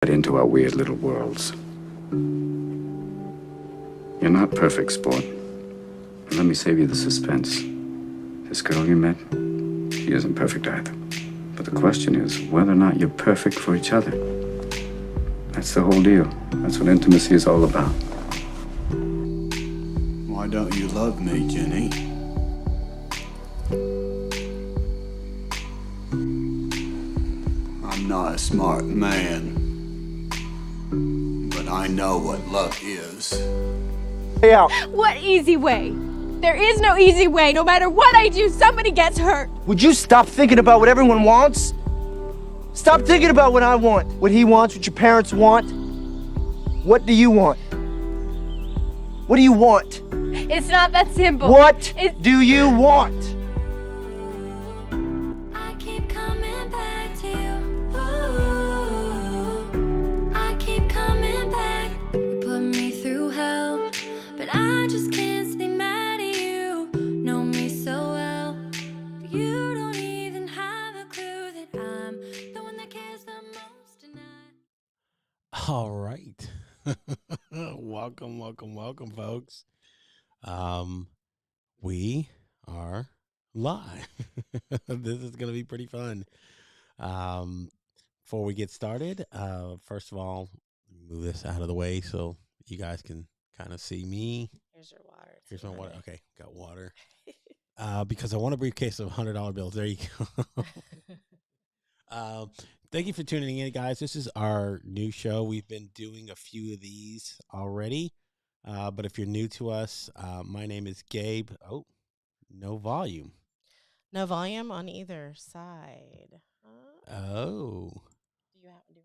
into our weird little worlds. You're not perfect, sport. And let me save you the suspense. This girl you met, she isn't perfect either. But the question is whether or not you're perfect for each other. That's the whole deal. That's what intimacy is all about. Why don't you love me, Jenny? I'm not a smart man, but I know what love is. Yeah. What easy way? There is no easy way. No matter what I do, somebody gets hurt. Would you stop thinking about what everyone wants? Stop thinking about what I want, what he wants, what your parents want. What do you want? What do you want? It's not that simple. What do you want? I keep coming back to you. Ooh, I keep coming back. You put me through hell, but I just can't stay mad at you. Know me so well, but you don't even have a clue that I'm the one that cares the most tonight. All right. welcome, folks. We are live. This is going to be pretty fun. Before we get started, first of all, move this out of the way so you guys can kind of see me. Here's your water. Here's my water. Okay, got water. Because I want a briefcase of $100 bills. There you go. Thank you for tuning in, guys. This is our new show. We've been doing a few of these already. But if you're new to us, my name is Gabe. Oh, no volume. No volume on either side. Oh. Do we have it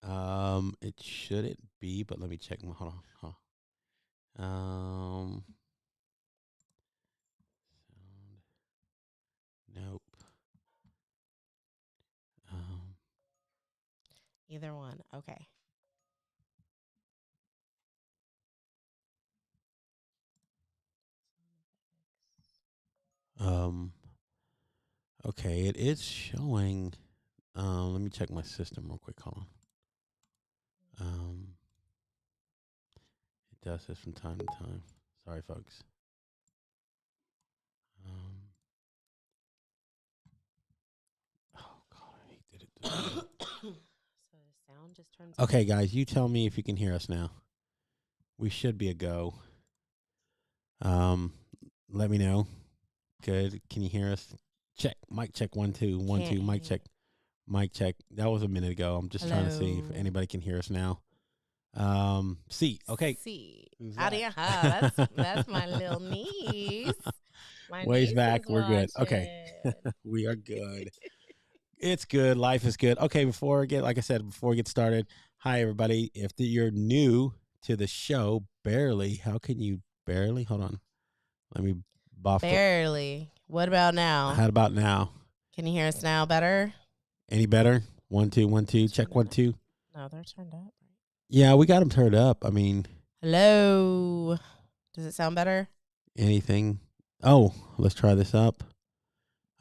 on mute? It shouldn't be, but let me check. Hold on. Nope. Either one. Okay. Okay, it is showing. Let me check my system real quick. Hold on. It does this from time to time. Sorry, folks. Oh God, I hate that it does that. So the sound just turns. Okay, guys, you tell me if you can hear us now. We should be a go. Let me know. Good. Can you hear us? Check. Mic check. 1 2 1 2. Mic check. Mic check. That was a minute ago. I'm just trying to see if anybody can hear us now. C. Okay. C. Who's Adia. that? That's my little niece. My Ways niece back. is We're good. Okay. watching. We are good. It's good. Life is good. Okay. Before we get started, hi, everybody. If you're new to the show, how can you barely? Hold on. Let me buff it. Barely. What about now? How about now? Can you hear us now better? Any better? 1 2 1 2. Check 1 2. No, they're turned up. Yeah, we got them turned up. I mean, Hello. Does it sound better? anything. Oh, let's try this up.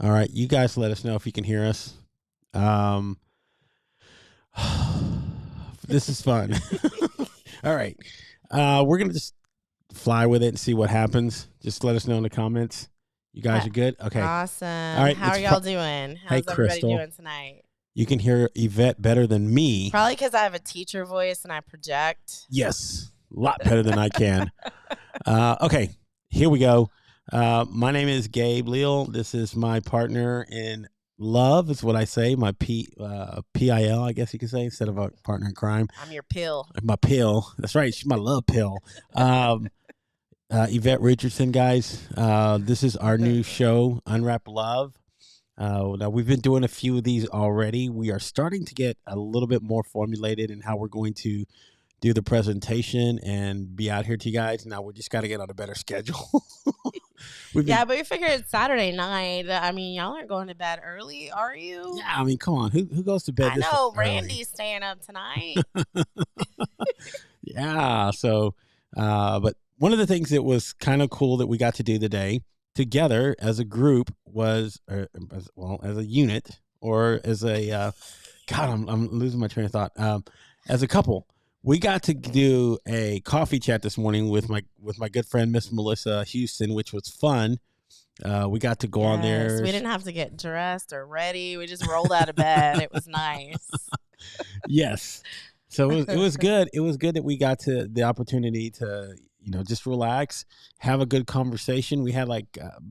All right, you guys let us know if you can hear us. This is fun. All right. We're going to just fly with it and see what happens. Just let us know in the comments. You guys are good? Okay. Awesome. All right, How are y'all doing? How's everybody Crystal. doing tonight? You can hear Yvette better than me. Probably because I have a teacher voice and I project. Yes, a lot better than I can. Okay, here we go. My name is Gabe Leal. This is my partner in love, is what I say. My PIL, I guess you could say, instead of a partner in crime. I'm your pill. My pill. That's right. She's my love pill. Yvette Richardson, guys. This is our new show, Unwrap Love. Now, we've been doing a few of these already. We are starting to get a little bit more formulated in how we're going to do the presentation and be out here to you guys. Now, we just got to get on a better schedule. Yeah, but we figured it's Saturday night. I mean, y'all aren't going to bed early, are you? Yeah, I mean, come on. Who goes to bed I this know. early? Randy's staying up tonight. Yeah, so, but one of the things that was kind of cool that we got to do today together as a group was, as a unit or as a God, I'm losing my train of thought. As a couple, we got to do a coffee chat this morning with my good friend Miss Melissa Houston, which was fun. We got to go on there. We didn't have to get dressed or ready. We just rolled out of bed. It was nice. Yes. So it was good. It was good that we got to the opportunity to, just relax, have a good conversation. We had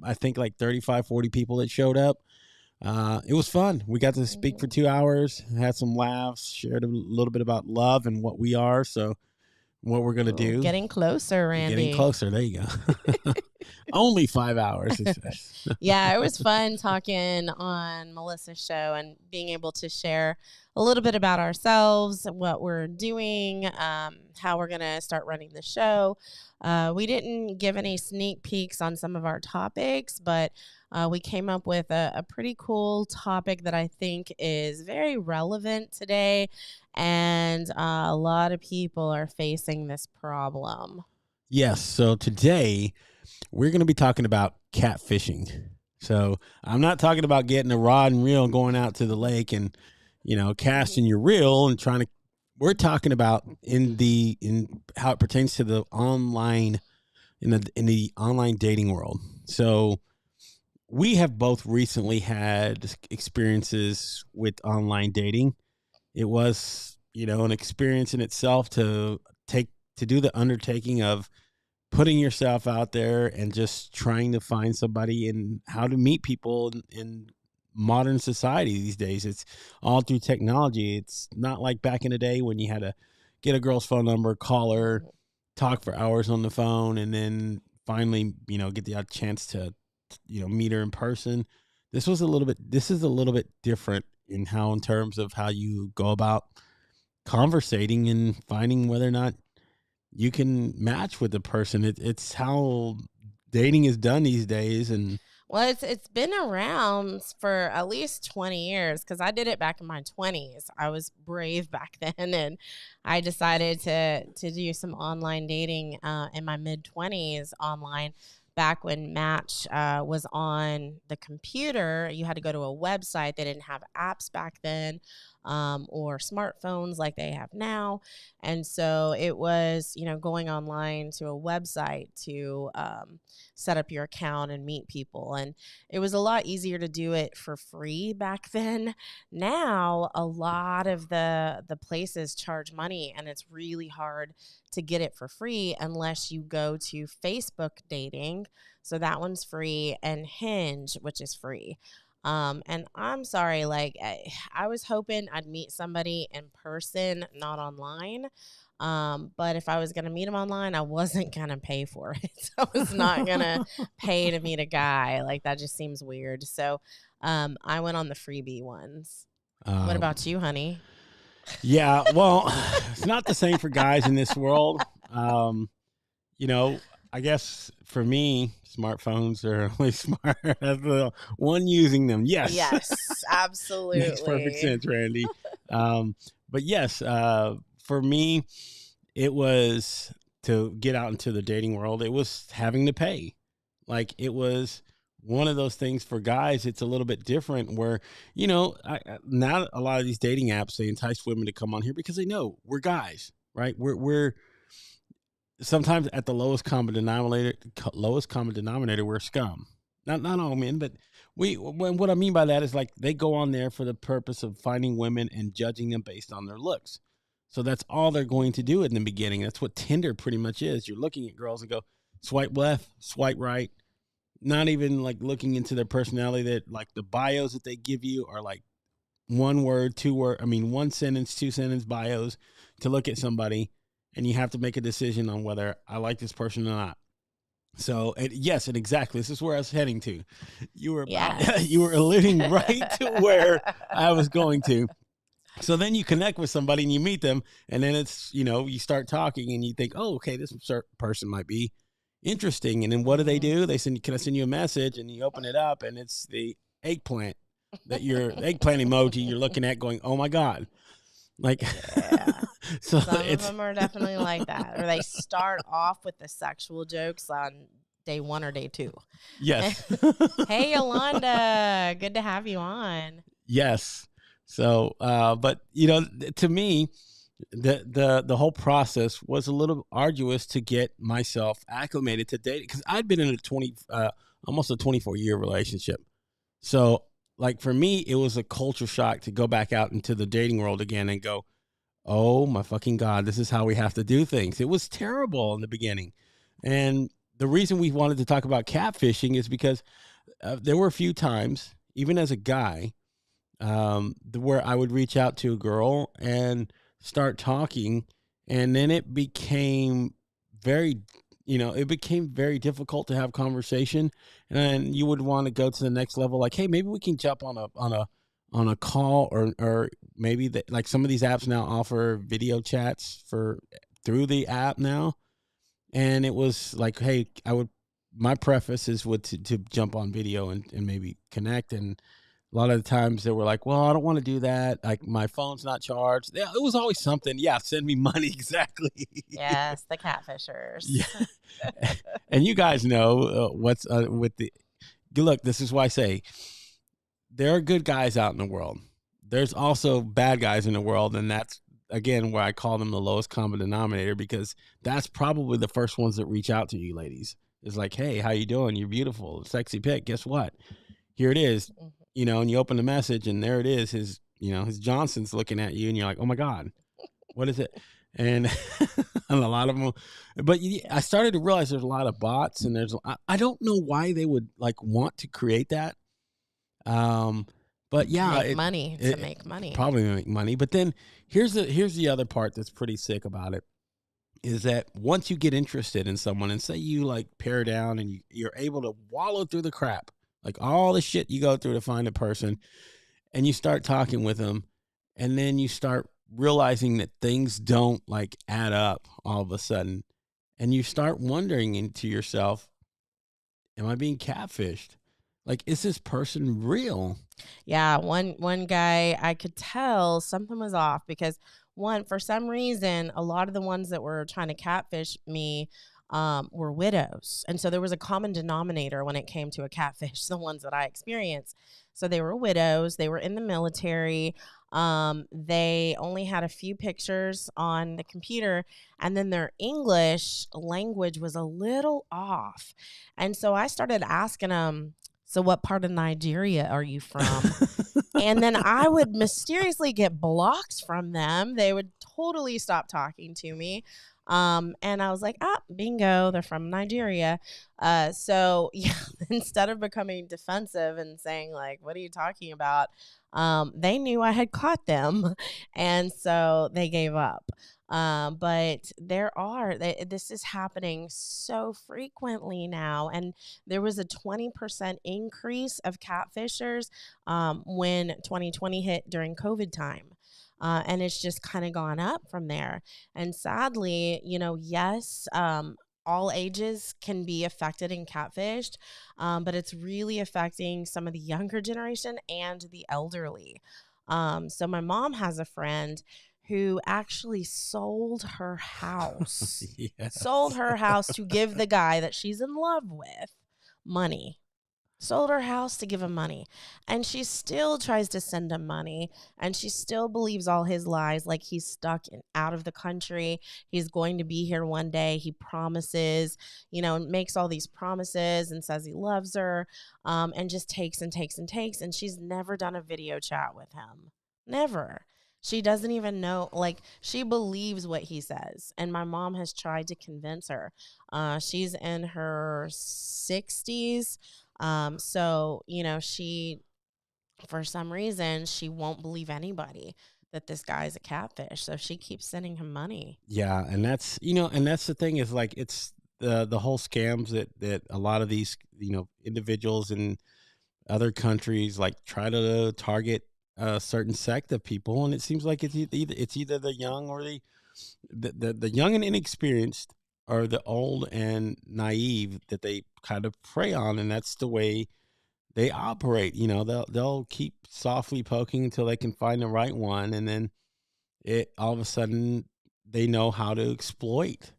I think 35, 40 people that showed up. It was fun. We got to speak for 2 hours, had some laughs, shared a little bit about love and what we are. So what we're going to do. Getting closer, Randy. Getting closer. There you go. Only 5 hours. Yeah, it was fun talking on Melissa's show and being able to share a little bit about ourselves, what we're doing, how we're going to start running the show. We didn't give any sneak peeks on some of our topics, but we came up with a pretty cool topic that I think is very relevant today, and a lot of people are facing this problem. Yes, so today we're going to be talking about catfishing. So I'm not talking about getting a rod and reel, going out to the lake and, casting your reel and trying to. We're talking about in how it pertains to the online, in the online dating world. So we have both recently had experiences with online dating. It was, an experience in itself to do the undertaking of putting yourself out there and just trying to find somebody and how to meet people in modern society these days. It's all through technology. It's not like back in the day when you had to get a girl's phone number, call her, talk for hours on the phone, and then finally, get the chance to, meet her in person. This is a little bit different in terms of how you go about conversating and finding whether or not you can match with the person. It's how dating is done these days. And well, it's been around for at least 20 years because I did it back in my 20s. I was brave back then, and I decided to do some online dating in my mid-20s online. Back when Match was on the computer, you had to go to a website. They didn't have apps back then or smartphones like they have now. And so it was, going online to a website to set up your account and meet people. And it was a lot easier to do it for free back then. Now, a lot of the places charge money, and it's really hard to get it for free unless you go to Facebook dating. So that one's free, and Hinge, which is free. And I'm sorry, I was hoping I'd meet somebody in person, not online. But if I was going to meet him online, I wasn't going to pay for it. I was not going to pay to meet a guy. That just seems weird. So, I went on the freebie ones. What about you, honey? Yeah, well, it's not the same for guys in this world. I guess for me, smartphones are really smart as the one using them. Yes. Yes, absolutely. Makes perfect sense, Randy. But yes, for me, it was to get out into the dating world. It was having to pay. It was one of those things for guys. It's a little bit different where, now a lot of these dating apps, they entice women to come on here because they know we're guys, right? We're sometimes at the lowest common denominator, we're scum. Not all men, but what I mean by that is they go on there for the purpose of finding women and judging them based on their looks. So that's all they're going to do in the beginning. That's what Tinder pretty much is. You're looking at girls and go swipe left, swipe right. Not even looking into their personality. That the bios that they give you are one word, one sentence, 2 sentence bios to look at somebody, and you have to make a decision on whether I like this person or not. So yes, and exactly, this is where I was heading to. You were you were alluding right to where I was going to. So then you connect with somebody and you meet them, and then it's you start talking and you think, oh, okay, this person might be interesting. And then what do? They send, can I send you a message? And you open it up and it's the eggplant eggplant emoji you're looking at going, oh my God. So some of them are definitely like that. Or they start off with the sexual jokes on day 1 or day 2. Yes. Hey, Yolanda. Good to have you on. Yes. So, but to me, the whole process was a little arduous to get myself acclimated to dating because I'd been in almost a 24-year relationship. So, like for me, it was a culture shock to go back out into the dating world again and go, oh my fucking God, this is how we have to do things. It was terrible in the beginning. And the reason we wanted to talk about catfishing is because there were a few times, even as a guy, where I would reach out to a girl and start talking, and then it became very difficult to have conversation, and you would want to go to the next level. Like, hey, maybe we can jump on a call, or maybe like some of these apps now offer video chats through the app now. And it was like, hey, my prefaces would to jump on video and maybe connect. And a lot of the times they were like, well, I don't want to do that. Like my phone's not charged. Yeah, it was always something. Yeah. Send me money. Exactly. Yes, the catfishers. Yeah. And you guys know what's with look, this is why I say there are good guys out in the world. There's also bad guys in the world. And that's, again, where I call them the lowest common denominator, because that's probably the first ones that reach out to you ladies. It's like, hey, how you doing? You're beautiful. Sexy pic. Guess what? Here it is. And you open the message and there it is. His Johnson's looking at you and you're like, oh my God, what is it? And, and a lot of them, but I started to realize there's a lot of bots, and I don't know why they would like want to create that. But yeah, make money. Probably make money. But then here's the other part that's pretty sick about it, is that once you get interested in someone and say you like pare down and you're able to wallow through the crap, like all the shit you go through to find a person, and you start talking with them, and then you start realizing that things don't like add up all of a sudden, and you start wondering into yourself, am I being catfished? Like, is this person real? Yeah, one guy, I could tell something was off because for some reason, a lot of the ones that were trying to catfish me were widows. And so there was a common denominator when it came to a catfish, the ones that I experienced. So they were widows. They were in the military. They only had a few pictures on the computer, and then their English language was a little off. And so I started asking them, so what part of Nigeria are you from? And then I would mysteriously get blocked from them. They would totally stop talking to me. And I was like, bingo, they're from Nigeria. So yeah, instead of becoming defensive and saying like, what are you talking about? They knew I had caught them. And so they gave up. But this is happening so frequently now. And there was a 20% increase of catfishers when 2020 hit during COVID time. And it's just kind of gone up from there. And sadly, yes, all ages can be affected and catfished, but it's really affecting some of the younger generation and the elderly. So my mom has a friend who actually sold her house, to give the guy that she's in love with money. Sold her house to give him money. And she still tries to send him money. And she still believes all his lies, like he's stuck out of the country. He's going to be here one day. He promises, makes all these promises and says he loves her, and just takes and takes and takes. And she's never done a video chat with him. Never. She doesn't even know, like, she believes what he says. And my mom has tried to convince her. She's in her 60s. So, she, for some reason, she won't believe anybody that this guy's a catfish. So she keeps sending him money. Yeah. And that's, and that's the thing is like, it's the whole scams that a lot of these, individuals in other countries like try to target a certain sect of people. And it seems like it's either the young or the young and inexperienced, or the old and naive that they kind of prey on. And that's the way they operate. They'll keep softly poking until they can find the right one. And then all of a sudden they know how to exploit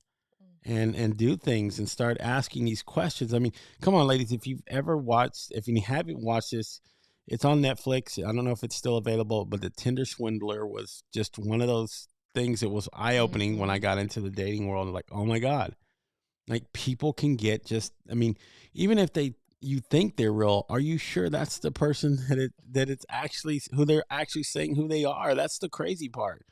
and do things and start asking these questions. I mean, come on, ladies, if you haven't watched this, It's on Netflix. I don't know if it's still available, but the Tinder Swindler was just one of those things that was eye opening when I got into the dating world. Like, oh my God, like people can get just, I mean, even if you think they're real, are you sure that's the person that it's actually who they're actually saying who they are? That's the crazy part.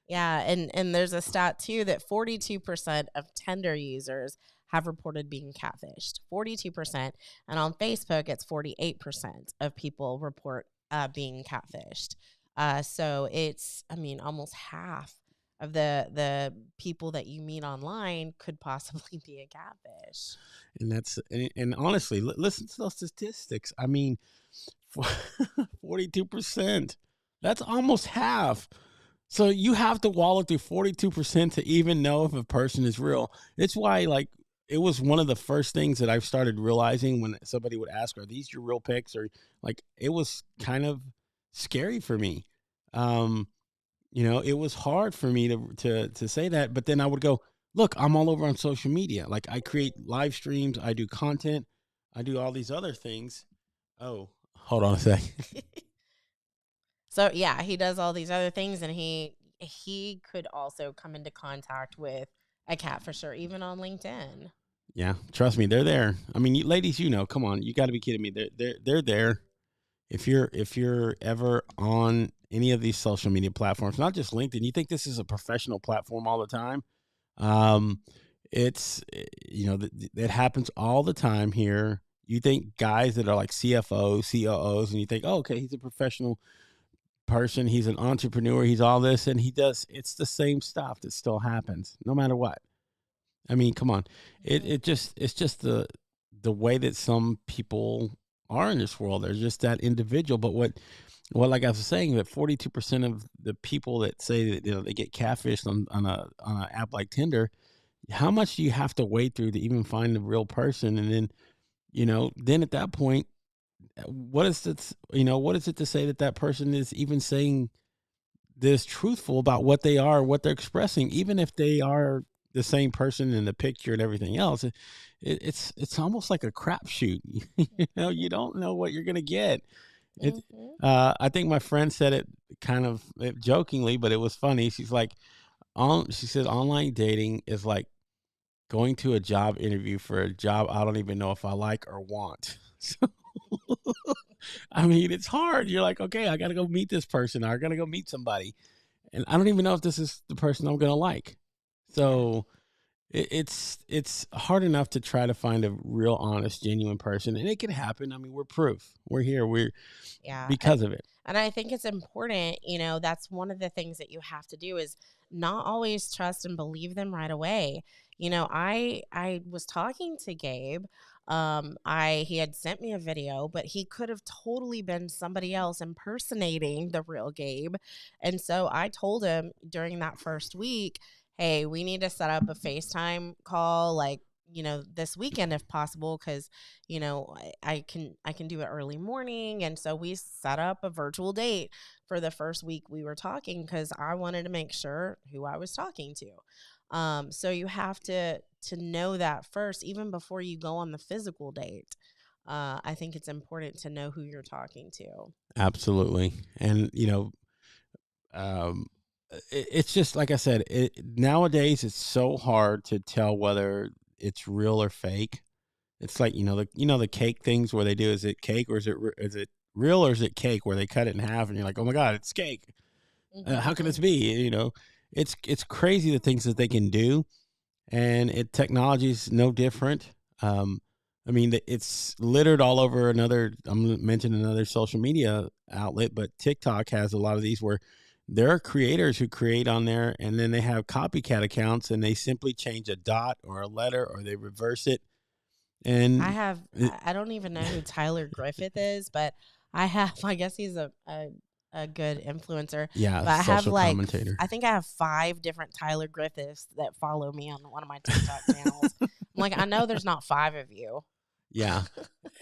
Yeah, and there's a stat too that 42% of Tinder users have reported being catfished. 42%, and on Facebook, it's 48% of people report being catfished. So it's, I mean, almost half of the people that you meet online could possibly be a catfish. And and honestly, listen to those statistics. I mean, 42%. That's almost half. So you have to wallow through 42% to even know if a person is real. It's why, like, it was one of the first things that I've started realizing when somebody would ask, "Are these your real pics?" Or like, it was kind of scary for me. It was hard for me to say that, but then I would go, "Look, I'm all over on social media. Like, I create live streams, I do content, I do all these other things." Oh, hold on a second. So yeah, he does all these other things, and he could also come into contact with a catfisher, even on LinkedIn. Yeah, trust me, they're there. I mean, ladies, come on, you got to be kidding me. They're there. If you're ever on any of these social media platforms, not just LinkedIn, you think this is a professional platform all the time. It's it happens all the time here. You think guys that are like CFOs, COOs, and you think, oh, okay, he's a professional person, he's an entrepreneur, he's all this, and it's the same stuff that still happens no matter what. I mean, come on. It's just the way that some people are in this world. They're just that individual. But what like I was saying, that 42% of the people that say that they get catfished on a app like Tinder, how much do you have to wade through to even find the real person? And then at that point, what is it? What is it to say that person is even saying this truthful about what they are, what they're expressing, even if they are the same person in the picture and everything else? It's almost like a crapshoot. You don't know what you're gonna get. I think my friend said it kind of jokingly, but it was funny. She's like, she said online dating is like going to a job interview for a job I don't even know if I like or want. So, I mean, it's hard. You're like, okay, I got to go meet this person. I got to go meet somebody. And I don't even know if this is the person I'm going to like. So it's hard enough to try to find a real, honest, genuine person. And it can happen. I mean, we're proof. We're here. Because of it. And I think it's important, that's one of the things that you have to do is not always trust and believe them right away. I was talking to Gabe. He had sent me a video, but he could have totally been somebody else impersonating the real Gabe. And so I told him during that first week, hey, we need to set up a FaceTime call, like, this weekend if possible, because I can do it early morning. And so we set up a virtual date for the first week we were talking, because I wanted to make sure who I was talking to. So you have to know that first, even before you go on the physical date. I think it's important to know who you're talking to. Absolutely. And it's just like I said, nowadays it's so hard to tell whether it's real or fake. It's like the cake things where they do, is it cake or is it real or is it cake, where they cut it in half and you're like, oh my God, it's cake. How can this be? It's crazy the things that they can do, and technology is no different. I mean, it's littered all over I'm mentioning another social media outlet, but TikTok has a lot of these where there are creators who create on there, and then they have copycat accounts, and they simply change a dot or a letter, or they reverse it. And I don't even know who Tyler Griffith is, but I guess he's a good influencer. Yeah, but I have commentator. I think I have 5 different Tyler Griffiths that follow me on one of my TikTok channels. I'm like, I know there's not 5 of you. Yeah.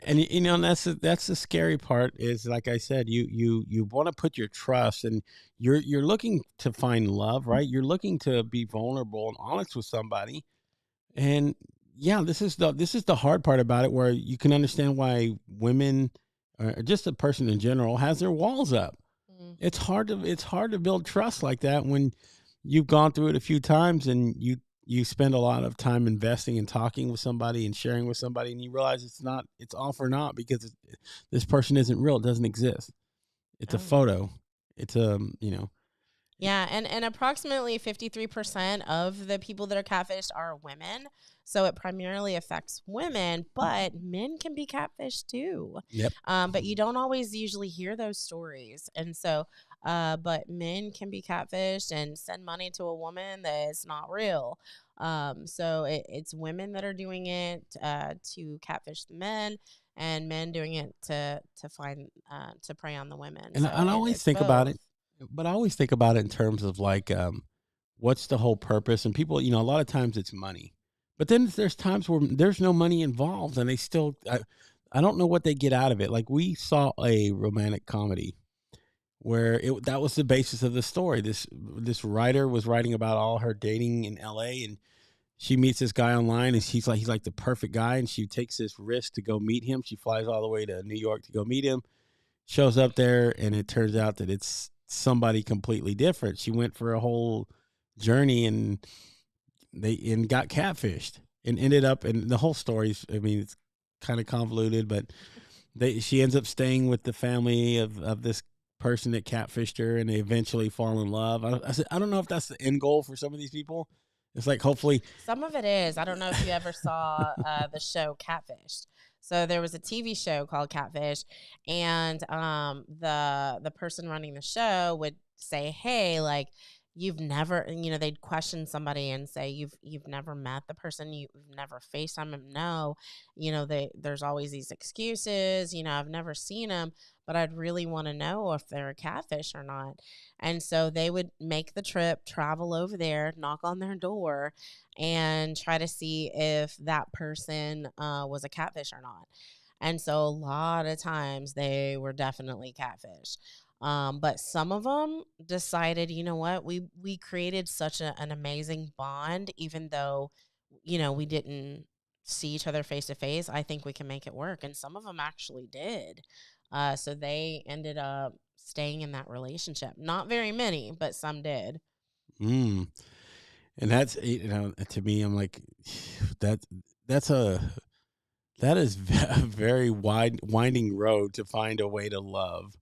And that's the scary part, is like I said, you want to put your trust, and you're looking to find love, right? You're looking to be vulnerable and honest with somebody. And yeah, this is the hard part about it, where you can understand why women or just a person in general, has their walls up. Mm. It's hard to build trust like that when you've gone through it a few times and you spend a lot of time investing and talking with somebody and sharing with somebody, and you realize it's all for naught because this person isn't real. It doesn't exist. It's a Oh, yeah. photo. It's Yeah, and approximately 53% of the people that are catfished are women. So it primarily affects women, but men can be catfished too. yep. But you don't always usually hear those stories. And so, but men can be catfished and send money to a woman that is not real. So it's women that are doing it to catfish the men, and men doing it to find to prey on the women. And So I always it's think about both. it, but I always think about it in terms of like, what's the whole purpose? And people, a lot of times it's money, but then there's times where there's no money involved, and they still, I don't know what they get out of it. Like we saw a romantic comedy where that was the basis of the story. This writer was writing about all her dating in L.A. and she meets this guy online, and he's like the perfect guy, and she takes this risk to go meet him. She flies all the way to New York to go meet him, shows up there, and it turns out that it's somebody completely different. She went for a whole journey and got catfished and ended up, and the whole story's, I mean, it's kind of convoluted, but she ends up staying with the family of this person that catfished her, and they eventually fall in love. I don't know if that's the end goal for some of these people. It's like, hopefully. Some of it is. I don't know if you ever saw the show Catfish. So there was a TV show called Catfish, and the person running the show would say, "Hey, like you've never," they'd question somebody and say, "You've never met the person, you've never FaceTime him." No, there's always these excuses. I've never seen him, but I'd really want to know if they're a catfish or not. And so they would make the trip, travel over there, knock on their door, and try to see if that person was a catfish or not. And so a lot of times they were definitely catfish. But some of them decided, you know what, we created such an amazing bond, even though, we didn't see each other face to face. I think we can make it work. And some of them actually did. So they ended up staying in that relationship. Not very many, but some did. Mm. And that's, to me, I'm like, that that's a that is a very winding road to find a way to love,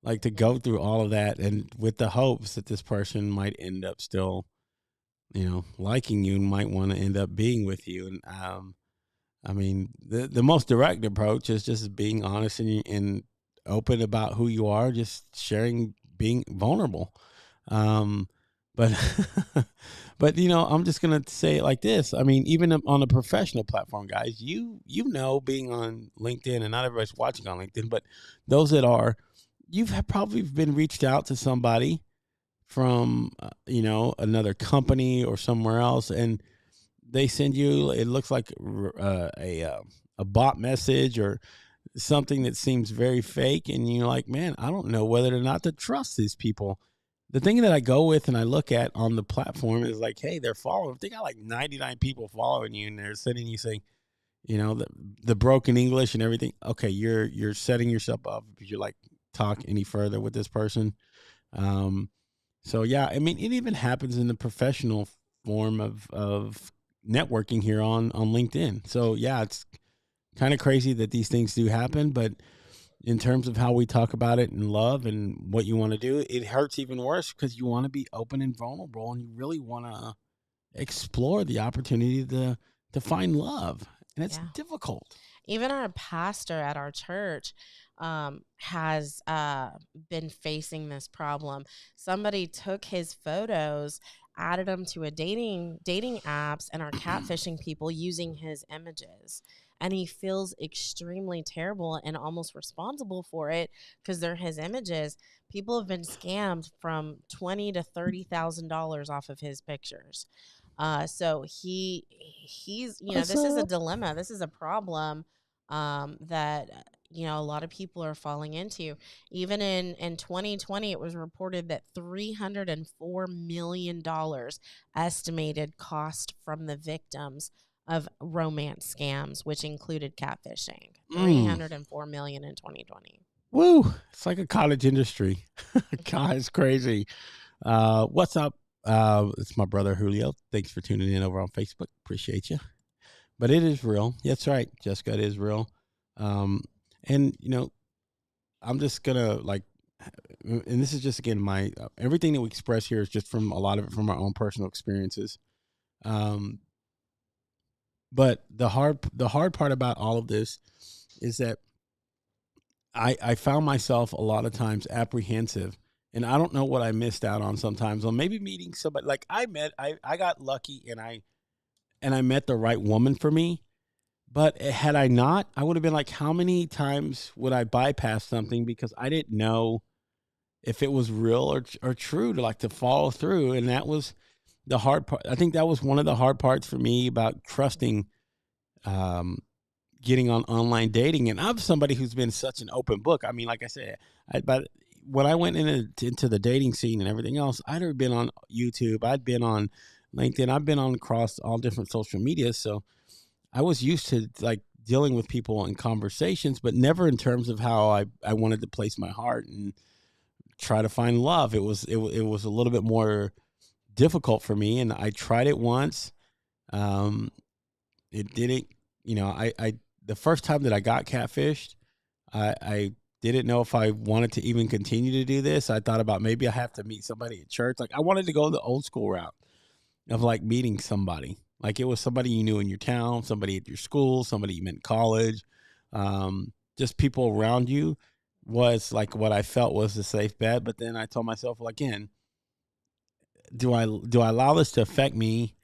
like to go through all of that, and with the hopes that this person might end up still, liking you and might want to end up being with you. And I mean, the most direct approach is just being honest and open about who you are, just sharing, being vulnerable. Um, but but I'm just gonna say it like this. I mean, even on a professional platform, guys, being on LinkedIn, and not everybody's watching on LinkedIn, but those that are, probably been reached out to somebody from another company or somewhere else, and they send you, it looks like a bot message or something that seems very fake, and you're like, man, I don't know whether or not to trust these people. The thing that I go with and I look at on the platform is like, hey, they're following. If they got like 99 people following you and they're sending you saying, the broken English and everything, okay, you're setting yourself up because you're like, talk any further with this person. So yeah, I mean, it even happens in the professional form of networking here on LinkedIn. So yeah, it's kind of crazy that these things do happen, but in terms of how we talk about it and love and what you want to do, it hurts even worse because you want to be open and vulnerable, and you really want to explore the opportunity to find love, and it's Yeah. difficult. Even our pastor at our church has been facing this problem. Somebody took his photos, added them to a dating apps, and are catfishing people using his images. And he feels extremely terrible and almost responsible for it because they're his images. People have been scammed from $20,000 to $30,000 off of his pictures. So he's What's this is a up? dilemma. This is a problem that a lot of people are falling into. Even in 2020, it was reported that $304 million estimated cost from the victims of romance scams, which included catfishing. Mm. 304 million in 2020. Woo! It's like a cottage industry. God, it's crazy. What's up? It's my brother Julio. Thanks for tuning in over on Facebook. Appreciate you. But it is real. That's right, Jessica. It is real. And I'm just gonna and this is just again my everything that we express here is just from a lot of it from our own personal experiences. But the hard part about all of this is that I found myself a lot of times apprehensive, and I don't know what I missed out on sometimes on maybe meeting somebody. Like I got lucky and I met the right woman for me. But had I not, I would have been like, how many times would I bypass something because I didn't know if it was real or true to follow through. And that was the hard part. I think that was one of the hard parts for me about trusting, getting on online dating. And I'm somebody who's been such an open book. I mean, like I said, but when I went into the dating scene and everything else, I'd already been on YouTube. I'd been on LinkedIn. I've been on across all different social media. So I was used to dealing with people in conversations, but never in terms of how I wanted to place my heart and try to find love. It was a little bit more difficult for me, and I tried it once. It didn't, I the first time that I got catfished, I didn't know if I wanted to even continue to do this. I thought about maybe I have to meet somebody at church. I wanted to go the old school route of meeting somebody. It was somebody you knew in your town, somebody at your school, somebody you met in college, just people around you was what I felt was a safe bet. But then I told myself, well, again, do I allow this to affect me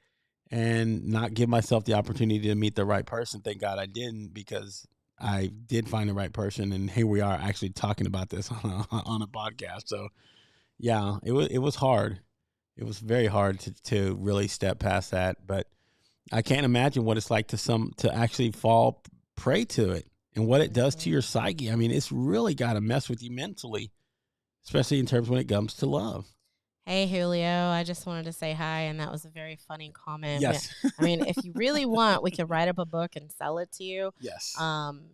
and not give myself the opportunity to meet the right person? Thank God I didn't, because I did find the right person, and here we are actually talking about this on a podcast. So yeah, it was hard. It was very hard to really step past that, but I can't imagine what it's like to actually fall prey to it and what it does to your psyche. I mean, it's really got to mess with you mentally, especially in terms when it comes to love. Hey, Julio, I just wanted to say hi, and that was a very funny comment. Yes. I mean, if you really want, we could write up a book and sell it to you. Yes.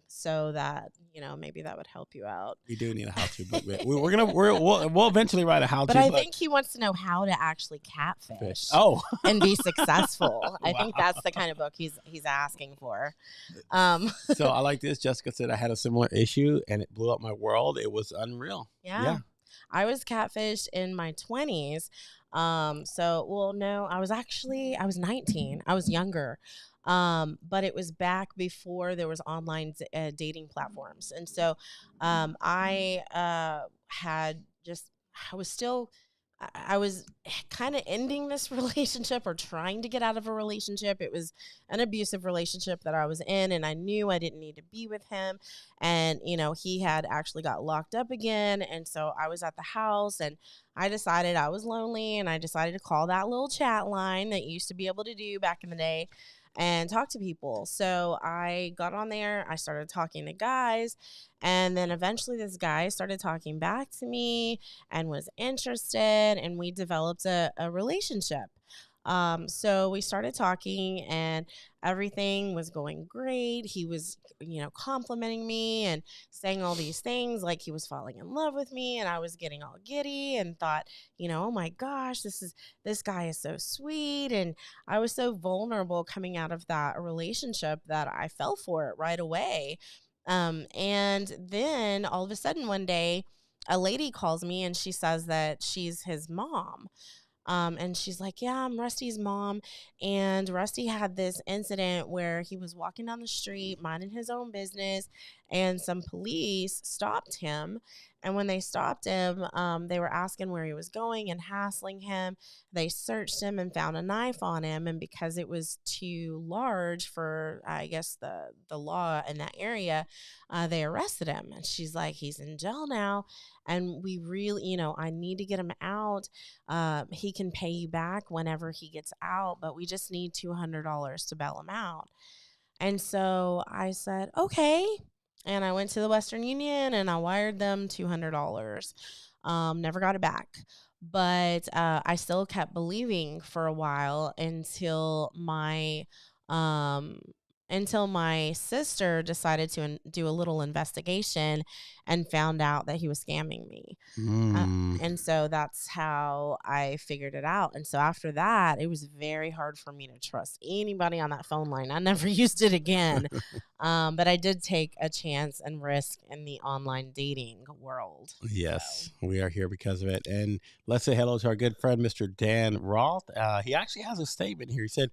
So that, maybe that would help you out. We do need a how-to book. We'll eventually write a how-to book. But I think he wants to know how to actually catfish. Oh. And be successful. Wow. I think that's the kind of book he's asking for. So I like this. Jessica said I had a similar issue, and it blew up my world. It was unreal. Yeah. I was catfished in my 20s. No, I was 19. I was younger. But it was back before there was online dating platforms. And so I was kind of ending this relationship or trying to get out of a relationship. It was an abusive relationship that I was in, and I knew I didn't need to be with him. And, he had actually got locked up again. And so I was at the house, and I decided I was lonely, and I decided to call that little chat line that you used to be able to do back in the day and talk to people. So I got on there, I started talking to guys, and then eventually this guy started talking back to me and was interested, and we developed a relationship. So we started talking, and everything was going great. He was, complimenting me and saying all these things like he was falling in love with me, and I was getting all giddy and thought, oh my gosh, this guy is so sweet. And I was so vulnerable coming out of that relationship that I fell for it right away. And then all of a sudden one day, a lady calls me and she says that she's his mom. And she's like, yeah, I'm Rusty's mom. And Rusty had this incident where he was walking down the street, minding his own business, and some police stopped him. And when they stopped him, they were asking where he was going and hassling him. They searched him and found a knife on him. And because it was too large for, I guess, the law in that area, they arrested him. And she's like, he's in jail now. And we really, I need to get him out. He can pay you back whenever he gets out, but we just need $200 to bail him out. And so I said, okay. And I went to the Western Union and I wired them $200. Never got it back. But I still kept believing for a while until my Um, until my sister decided to do a little investigation and found out that he was scamming me. Mm. And so that's how I figured it out. And so after that, it was very hard for me to trust anybody on that phone line. I never used it again. But I did take a chance and risk in the online dating world. Yes, we are here because of it. And let's say hello to our good friend, Mr. Dan Roth. He actually has a statement here. He said,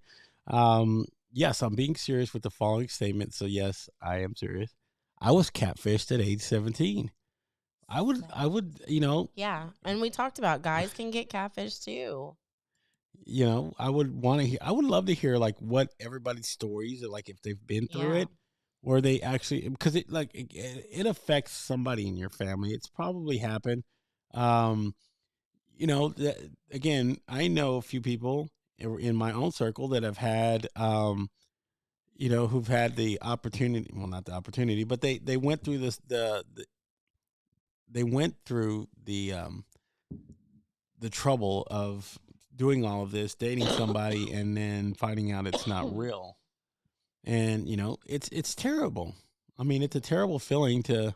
yes, I'm being serious with the following statement. So, yes, I am serious. I was catfished at age 17. I would, Yeah. And we talked about guys can get catfish too. I would want to hear, I would love to hear like what everybody's stories are, like if they've been through Yeah. it or they actually, because it affects somebody in your family. It's probably happened. Um, again, I know a few people in my own circle that have had, who've had the opportunity, well, not the opportunity, but they went through they went through the trouble of doing all of this, dating somebody, and then finding out it's not real. And it's terrible. I mean, it's a terrible feeling to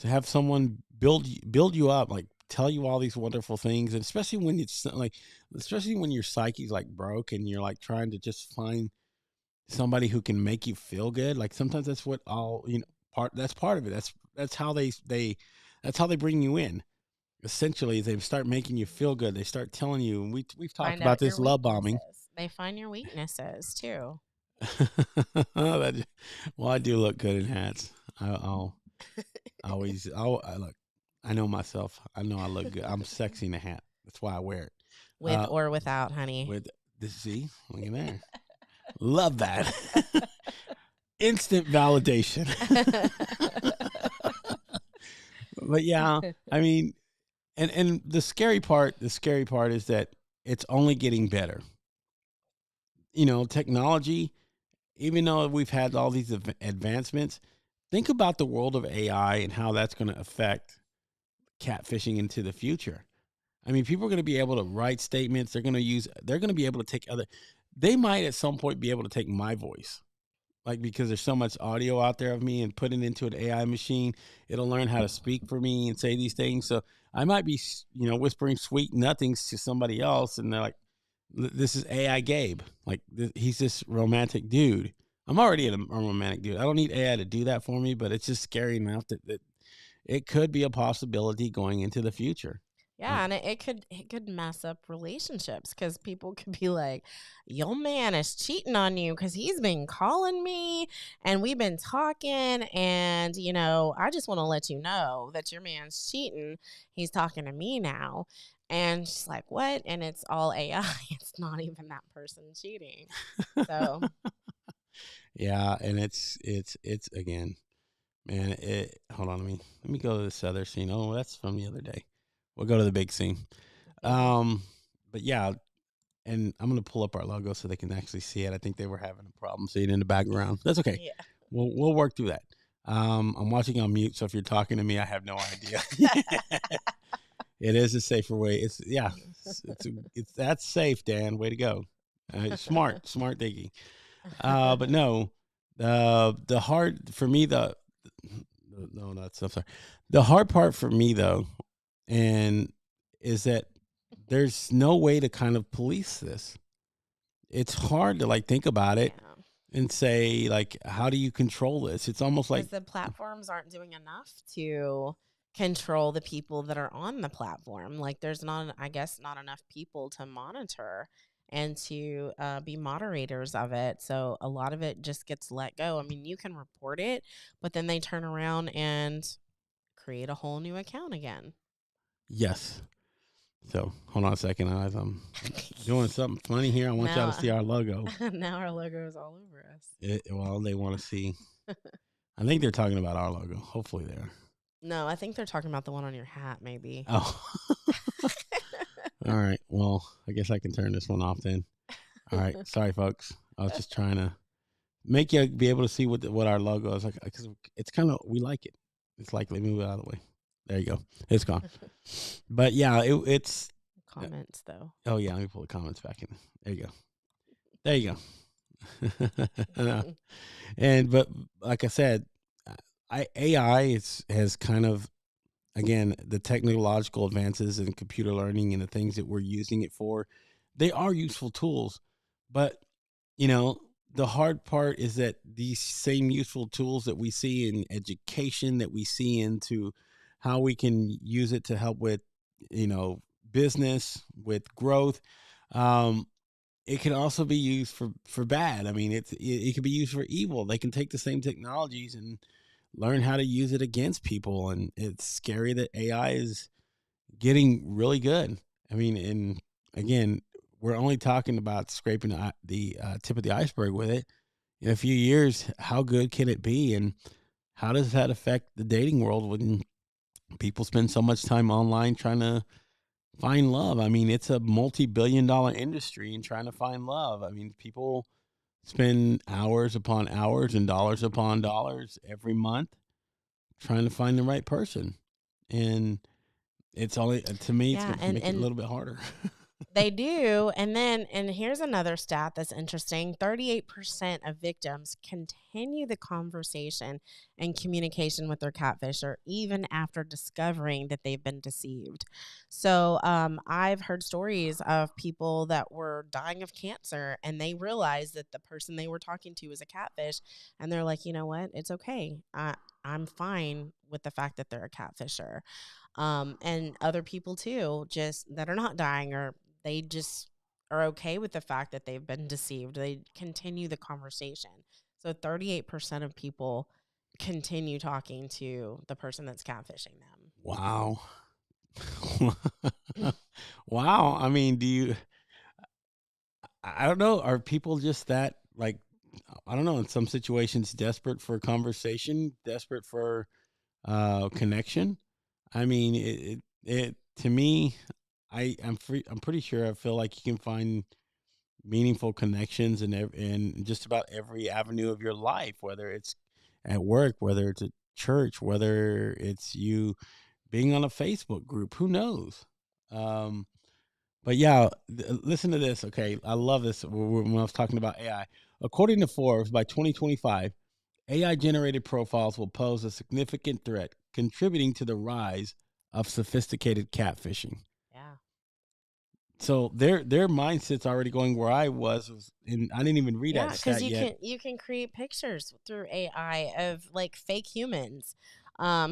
have someone build you up, like tell you all these wonderful things, and especially when especially when your psyche's like broke and you're like trying to just find somebody who can make you feel good. Like sometimes that's what that's part of it. That's how that's how they bring you in. Essentially, they start making you feel good. They start telling you, and we've talked Find about out this your love bombing. weaknesses. They find your weaknesses too. Well, I do look good in hats. I'll always. I look. I know myself. I know I look good. I'm sexy in a hat. That's why I wear it. With or without, honey. With this, see, look at there. Love that. Instant validation. But yeah, I mean, and the scary part is that it's only getting better. Technology, even though we've had all these advancements, think about the world of AI and how that's going to affect catfishing into the future. I mean, people are going to be able to write statements. They're going to be able to take they might at some point be able to take my voice. Like, because there's so much audio out there of me and put it into an AI machine, it'll learn how to speak for me and say these things. So I might be, whispering sweet nothings to somebody else. And they're like, this is AI Gabe. Like, he's this romantic dude. I'm already a romantic dude. I don't need AI to do that for me, but it's just scary enough that it could be a possibility going into the future. Yeah, and it could mess up relationships because people could be like, your man is cheating on you because he's been calling me and we've been talking, and I just want to let you know that your man's cheating. He's talking to me now. And she's like, what? And it's all AI. It's not even that person cheating. So yeah, and it's again, man, hold on, let me go to this other scene. Oh, that's from the other day. We'll go to the big scene. But yeah, and I'm going to pull up our logo so they can actually see it. I think they were having a problem seeing it in the background. That's okay. yeah. We'll work through that. I'm watching on mute, so if you're talking to me, I have no idea. It is a safer way. It's that's safe, Dan. Way to go. Smart thinking. But no, the hard for me, I'm sorry. The hard part for me though, and is that there's no way to kind of police this. It's hard to think about it and say how do you control this? It's almost like the platforms aren't doing enough to control the people that are on the platform. Like there's not enough people to monitor and to be moderators of it. So a lot of it just gets let go. I mean, you can report it, but then they turn around and create a whole new account again. Yes. So hold on a second. As I'm doing something funny here, I want y'all to see our logo. Now our logo is all over us. Well, they want to see. I think they're talking about our logo. Hopefully they are. No, I think they're talking about the one on your hat, maybe. Oh. All right. Well, I guess I can turn this one off then. All right. Sorry, folks. I was just trying to make you be able to see what our logo is like, because it's kind of, we like it. It's like, let me move it out of the way. There you go. It's gone. But yeah, it's comments though. Oh yeah, let me pull the comments back in. There you go. And but like I said, AI has kind of, again, the technological advances in computer learning and the things that we're using it for, they are useful tools. But, you know, the hard part is that these same useful tools that we see in education, that we see into how we can use it to help with, you know, business, with growth. Um, it can also be used for bad. I mean, it can be used for evil. They can take the same technologies and learn how to use it against people, and it's scary that AI is getting really good. I mean, and again, we're only talking about scraping the tip of the iceberg with it. In a few years, how good can it be, and how does that affect the dating world when people spend so much time online trying to find love? I mean, it's a multi-billion-dollar industry in trying to find love. I mean, people spend hours upon hours and dollars upon dollars every month trying to find the right person. And it's only, to me, it's Yeah, going to make it a and little bit harder. they do. And here's another stat that's interesting. 38% of victims continue the conversation and communication with their catfisher even after discovering that they've been deceived. So I've heard stories of people that were dying of cancer and they realized that the person they were talking to was a catfish. And they're like, you know what? It's okay. I'm fine with the fact that they're a catfisher. And other people too, just that are not dying, or they just are okay with the fact that they've been deceived. They continue the conversation. So 38% of people continue talking to the person that's catfishing Wow. Wow. I mean, I don't know. Are people just that, like, I don't know, in some situations, desperate for conversation, desperate for connection? I mean, to me, I'm pretty sure I feel like you can find meaningful connections in just about every avenue of your life, whether it's at work, whether it's at church, whether it's you being on a Facebook group, who knows? Um, but yeah, listen to this. Okay, I love this. When I was talking about AI, according to Forbes, by 2025, AI generated profiles will pose a significant threat, contributing to the rise of sophisticated catfishing. them. So their mindset's already going where I was, and I didn't even read Yeah, that because stat yet. you can create pictures through AI of like fake humans.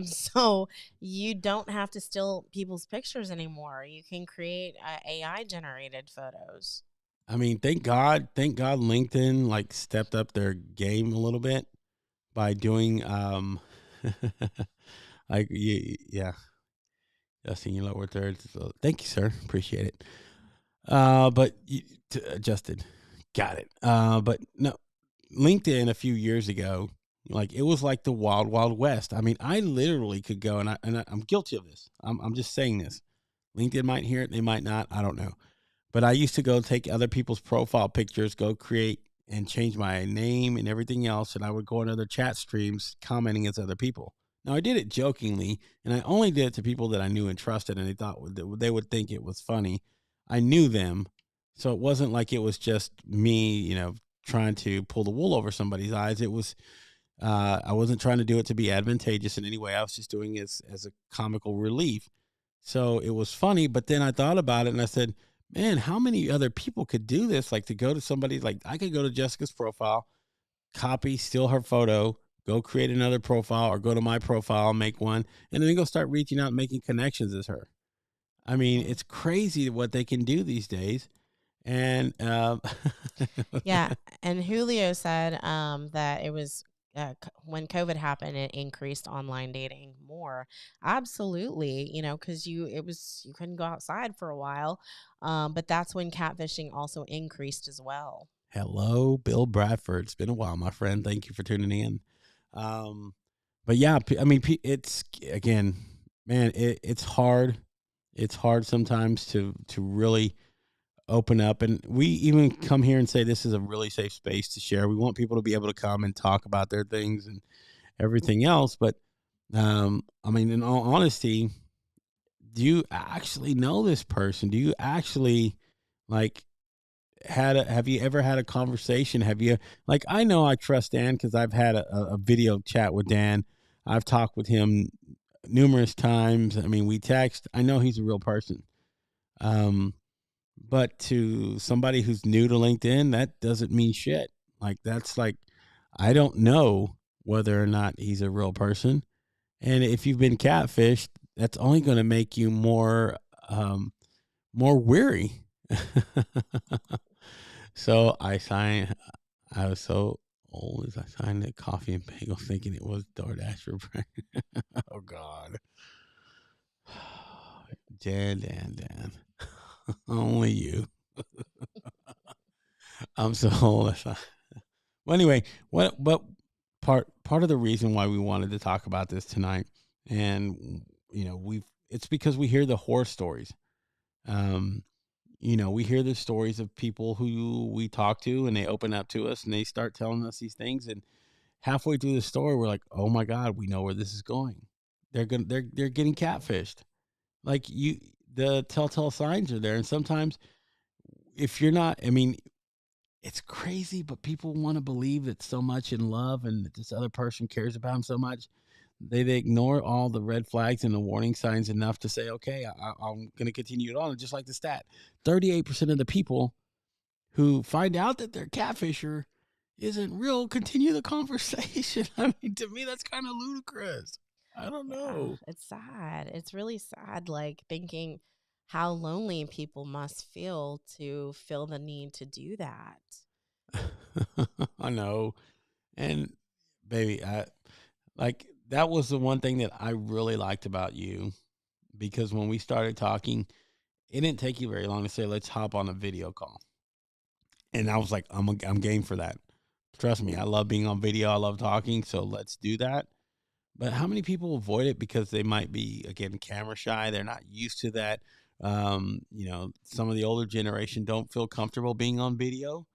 So you don't have to steal people's pictures anymore. You can create AI generated photos. I mean, thank God LinkedIn like stepped up their game a little bit by doing like yeah, Justin, you lower third. So thank you, sir. Appreciate it. But Justin, got it. But no, LinkedIn a few years ago, like it was like the wild, wild west. I mean, I literally could go I'm guilty of this. I'm just saying this. LinkedIn might hear it, they might not. I don't know. But I used to go take other people's profile pictures, go create and change my name and everything else, and I would go on other chat streams commenting as other people. Now I did it jokingly, and I only did it to people that I knew and trusted, and they thought they would think it was funny. I knew them, so it wasn't like it was just me, trying to pull the wool over somebody's eyes. It was I wasn't trying to do it to be advantageous in any way. I was just doing it as a comical relief. So it was funny, but then I thought about it and I said, man, how many other people could do this? Like to go to somebody, like I could go to Jessica's profile, copy, steal her photo, go create another profile, or go to my profile, make one, and then go start reaching out and making connections as her. I mean, it's crazy what they can do these days. And Yeah, and Julio said that it was when COVID happened, it increased online dating more. Absolutely, because you couldn't go outside for a while, but that's when catfishing also increased as well. hello, Bill Bradford. It's been a while, my friend. Thank you for tuning in. Um, but yeah, I mean, it's again, man, it's hard. It's hard sometimes to really open up, and we even come here and say this is a really safe space to share. We want people to be able to come and talk about their things and everything else. But I mean, in all honesty, do you actually know this person? Do you actually like have you ever had a conversation? Have you, like, I know I trust Dan because I've had a video chat with Dan. I've talked with him numerous times. I mean, we text. I know he's a real person. But to somebody who's new to LinkedIn, that doesn't mean shit. Like, that's like, I don't know whether or not he's a real person. And if you've been catfished, that's only going to make you more weary. So I was so old as I signed a coffee and bagel thinking it was DoorDash for breakfast. Oh God. Dan. Only you. I'm so old. Well, anyway, but part of the reason why we wanted to talk about this tonight, and it's because we hear the horror stories. We hear the stories of people who we talk to, and they open up to us, and they start telling us these things, and halfway through the story, we're like, "Oh my God, we know where this is going. They're getting catfished." Like, the telltale signs are there, and sometimes if you're not, I mean, it's crazy, but people want to believe that so much in love and that this other person cares about them so much. They ignore all the red flags and the warning signs enough to say, okay, I'm going to continue it on. And just like the stat, 38% of the people who find out that their catfisher isn't real continue the conversation. I mean, to me, that's kind of ludicrous. I don't know. It's sad. It's really sad, like, thinking how lonely people must feel to feel the need to do that. I know. And baby, that was the one thing that I really liked about you, because when we started talking, it didn't take you very long to say, let's hop on a video call. And I was like, I'm game for that. Trust me, I love being on video. I love talking. So let's do that. But how many people avoid it because they might be, again, camera shy? They're not used to that. Some of the older generation don't feel comfortable being on video.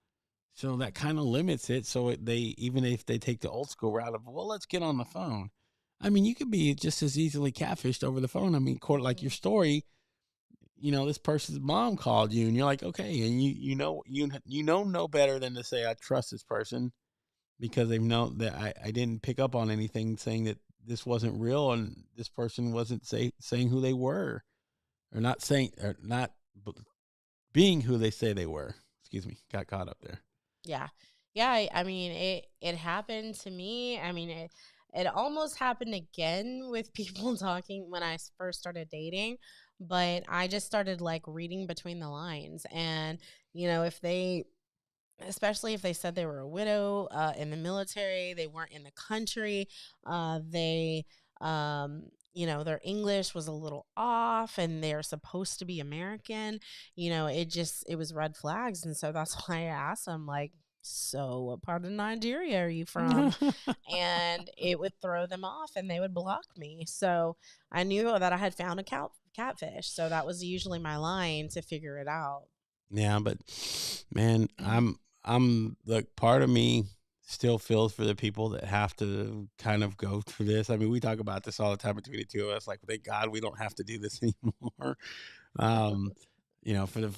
So that kind of limits it. So even if they take the old school route of, well, let's get on the phone. I mean, you could be just as easily catfished over the phone. I mean, like your story, this person's mom called you and you're like, okay. And you know no better than to say, I trust this person, because they know that I didn't pick up on anything saying that this wasn't real and this person wasn't saying who they were, or not being who they say they were. Excuse me. Got caught up there. Yeah. I mean, it happened to me. I mean, it almost happened again with people talking when I first started dating, but I just started, like, reading between the lines. And, especially if they said they were a widow in the military, they weren't in the country, their English was a little off and they're supposed to be American, it was red flags. And so that's why I asked them, like, so what part of Nigeria are you from? And it would throw them off and they would block me. So I knew that I had found a catfish. So that was usually my line to figure it out. Yeah, but man, I'm like, part of me still feels for the people that have to kind of go through this. I mean, we talk about this all the time between the two of us. Like, thank God we don't have to do this anymore. For the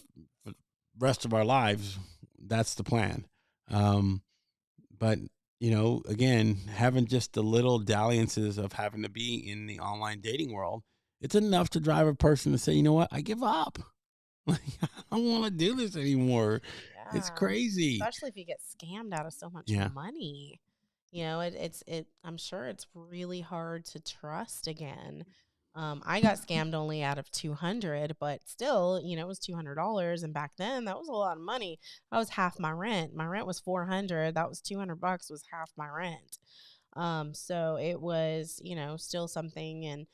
rest of our lives, that's the plan. But again, having just the little dalliances of having to be in the online dating world, it's enough to drive a person to say, you know what, I give up. Like, I don't want to do this anymore. Yeah. It's crazy. Especially if you get scammed out of so much money. I'm sure it's really hard to trust again. I got scammed only out of $200, but still, it was $200. And back then that was a lot of money. That was half my rent. My rent was $400. That was $200 was half my rent. So it was, still something. And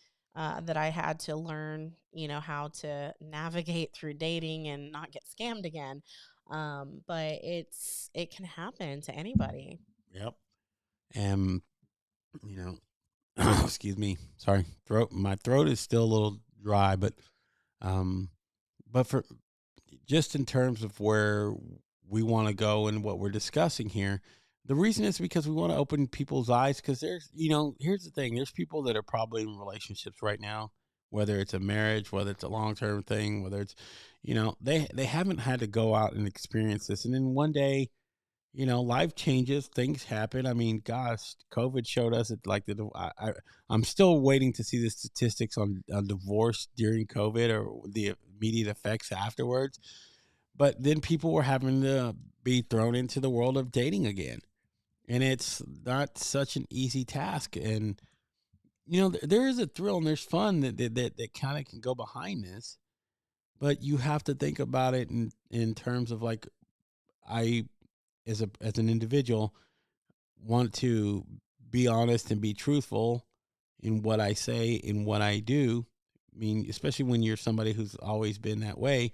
that I had to learn, how to navigate through dating and not get scammed again. But it can happen to anybody. Yep. And, excuse me, sorry, my throat is still a little dry, but for just in terms of where we want to go and what we're discussing here, the reason is because we want to open people's eyes, because there's, here's the thing. There's people that are probably in relationships right now whether it's a marriage, whether it's a long-term thing, whether it's, they haven't had to go out and experience this. And then one day, life changes, things happen. I mean, gosh, COVID showed us it like I'm still waiting to see the statistics on divorce during COVID or the immediate effects afterwards. But then people were having to be thrown into the world of dating again. And it's not such an easy task. And, there is a thrill and there's fun that kind of can go behind this. But you have to think about it in terms of like, as an individual, want to be honest and be truthful in what I say and what I do. I mean, especially when you're somebody who's always been that way,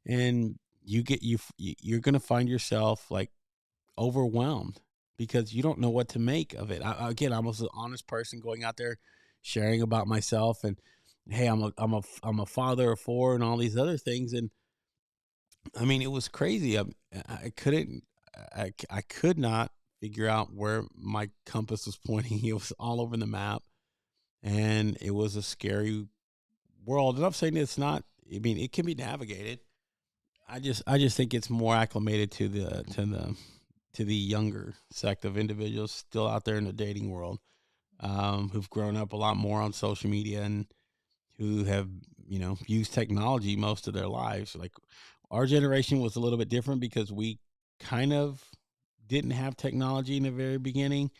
and you're going to find yourself like overwhelmed because you don't know what to make of it. I was an honest person going out there sharing about myself and, hey, I'm a father of 4 and all these other things. And I mean, it was crazy. I could not figure out where my compass was pointing. It was all over the map, and it was a scary world. And I'm saying it's not. I mean, it can be navigated. I just think it's more acclimated to the younger sect of individuals still out there in the dating world, who've grown up a lot more on social media and who have used technology most of their lives. Like our generation was a little bit different because we kind of didn't have technology in the very beginning,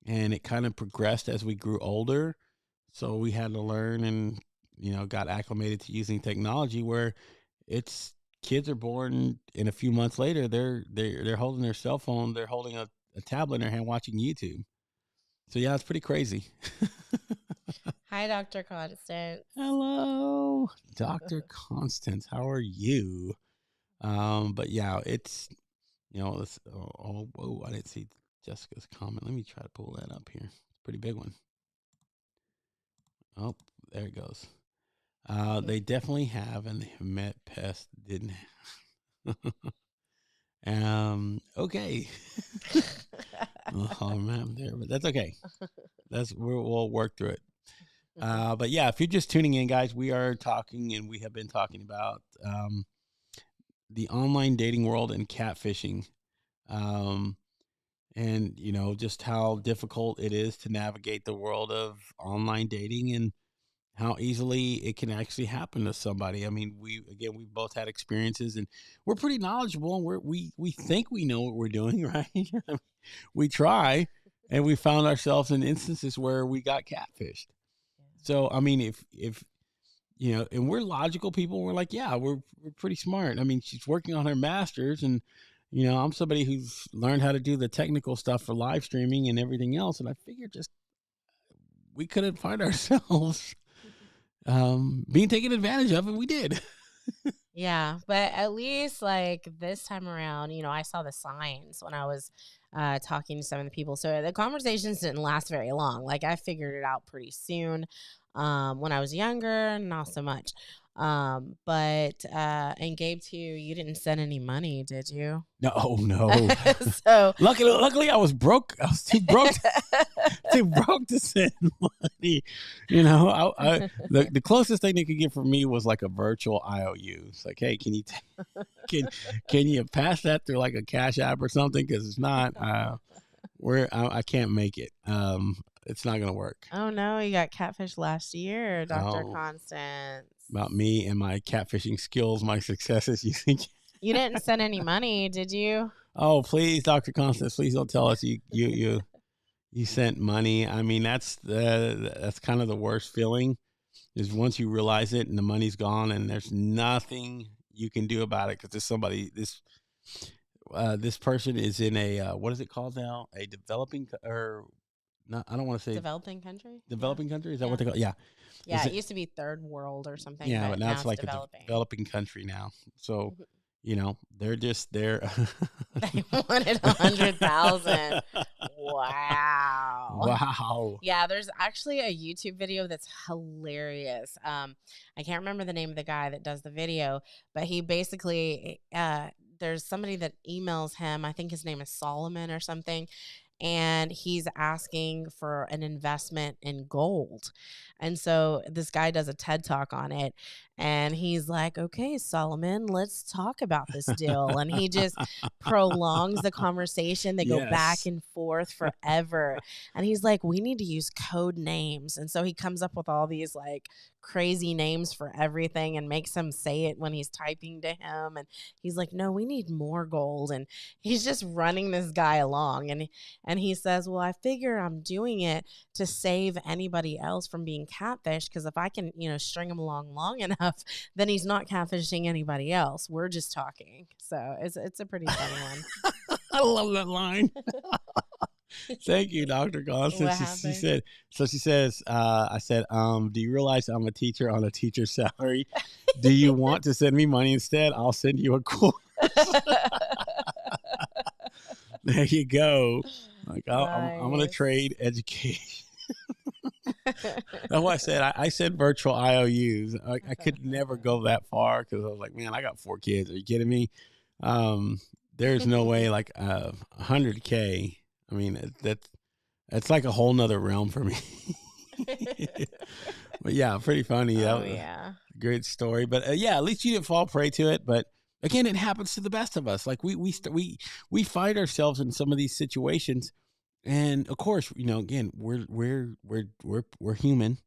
and it kind of progressed as we grew older. So we had to learn and, got acclimated to using technology where it's kids are born and a few months later, they're holding their cell phone. They're holding a tablet in their hand watching YouTube. So yeah, it's pretty crazy. Hi, Dr. Constance. Hello, Dr. Constance. How are you? But yeah, it's, let's, whoa, I didn't see Jessica's comment. Let me try to pull that up here. It's a pretty big one. Oh, there it goes. They definitely have, and they have met pests, didn't okay. Oh man, there, but that's okay. We'll work through it. But yeah, if you're just tuning in, guys, we are talking, and we have been talking about the online dating world and catfishing, and just how difficult it is to navigate the world of online dating and how easily it can actually happen to somebody. I mean, we both had experiences, and we're pretty knowledgeable, and we think we know what we're doing, right? We try, and we found ourselves in instances where we got catfished. So, I mean, if and we're logical people, we're like, yeah, we're pretty smart. I mean, she's working on her master's, and I'm somebody who's learned how to do the technical stuff for live streaming and everything else, and I figured just we couldn't find ourselves being taken advantage of, and we did. Yeah, but at least like this time around, I saw the signs when I was talking to some of the people. So the conversations didn't last very long. Like I figured it out pretty soon. When I was younger, not so much. But and Gabe too, you didn't send any money, did you? No. So luckily I was broke. I was too broke to send money. The closest thing they could get from me was like a virtual IOU. It's like, hey, can you pass that through like a Cash App or something? Because it's not I can't make it. It's not gonna work. Oh no, you got catfish last year, Dr. Constance. About me and my catfishing skills, my successes. You think you didn't send any money, did you? Oh, please, Dr. Constance, please don't tell us you sent money. I mean, that's kind of the worst feeling is once you realize it and the money's gone and there's nothing you can do about it because this person is in a what is it called now? A developing or not? I don't want to say developing country. Developing country, is that what they call it? Yeah. Yeah, it used to be third world or something. Yeah, but now it's like a developing country now. So, they're just there. They wanted 100,000. Wow. Wow. Yeah, there's actually a YouTube video that's hilarious. I can't remember the name of the guy that does the video, but he basically there's somebody that emails him. I think his name is Solomon or something. and he's asking for an investment in gold. And so this guy does a TED talk on it, and he's like, "Okay, Solomon, let's talk about this deal." And he just prolongs the conversation. They go back Yes. and forth forever. And he's like, "We need to use code names." And so he comes up with all these like crazy names for everything and makes him say it when he's typing to him. And he's like, "No, we need more gold." And he's just running this guy along. And he says, "Well, I figure I'm doing it to save anybody else from being catfished, because if I can, string him along long enough, then he's not catfishing anybody else. We're just talking." So it's a pretty funny one. I love that line. Thank you, Dr. Constance. What She happened? said, so she says, I said, do you realize I'm a teacher on a teacher's salary? Do you want to send me money instead? I'll send you a course. There you go. Like, I'm going to Nice. trade education. That's why I said, I said virtual IOUs. I could never go that far because I was like, man, I got 4 kids. Are you kidding me? There's no way like 100K. I mean, that's like a whole nother realm for me. But yeah, pretty funny. Oh, That was yeah. a great story. But yeah, at least you didn't fall prey to it. But again, it happens to the best of us. Like we find ourselves in some of these situations, and of course, again, we're human.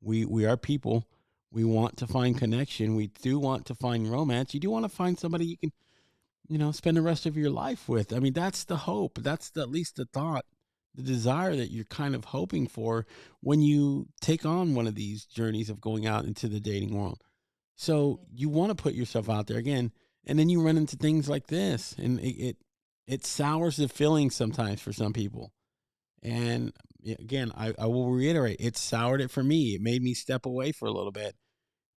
We are people. We want to find connection. We do want to find romance. You do want to find somebody you can, spend the rest of your life with. I mean, that's the hope. That's at least the thought, the desire that you're kind of hoping for when you take on one of these journeys of going out into the dating world. So you want to put yourself out there again, and then you run into things like this, and it sours the feelings sometimes for some people. And again, I will reiterate, it soured it for me. It made me step away for a little bit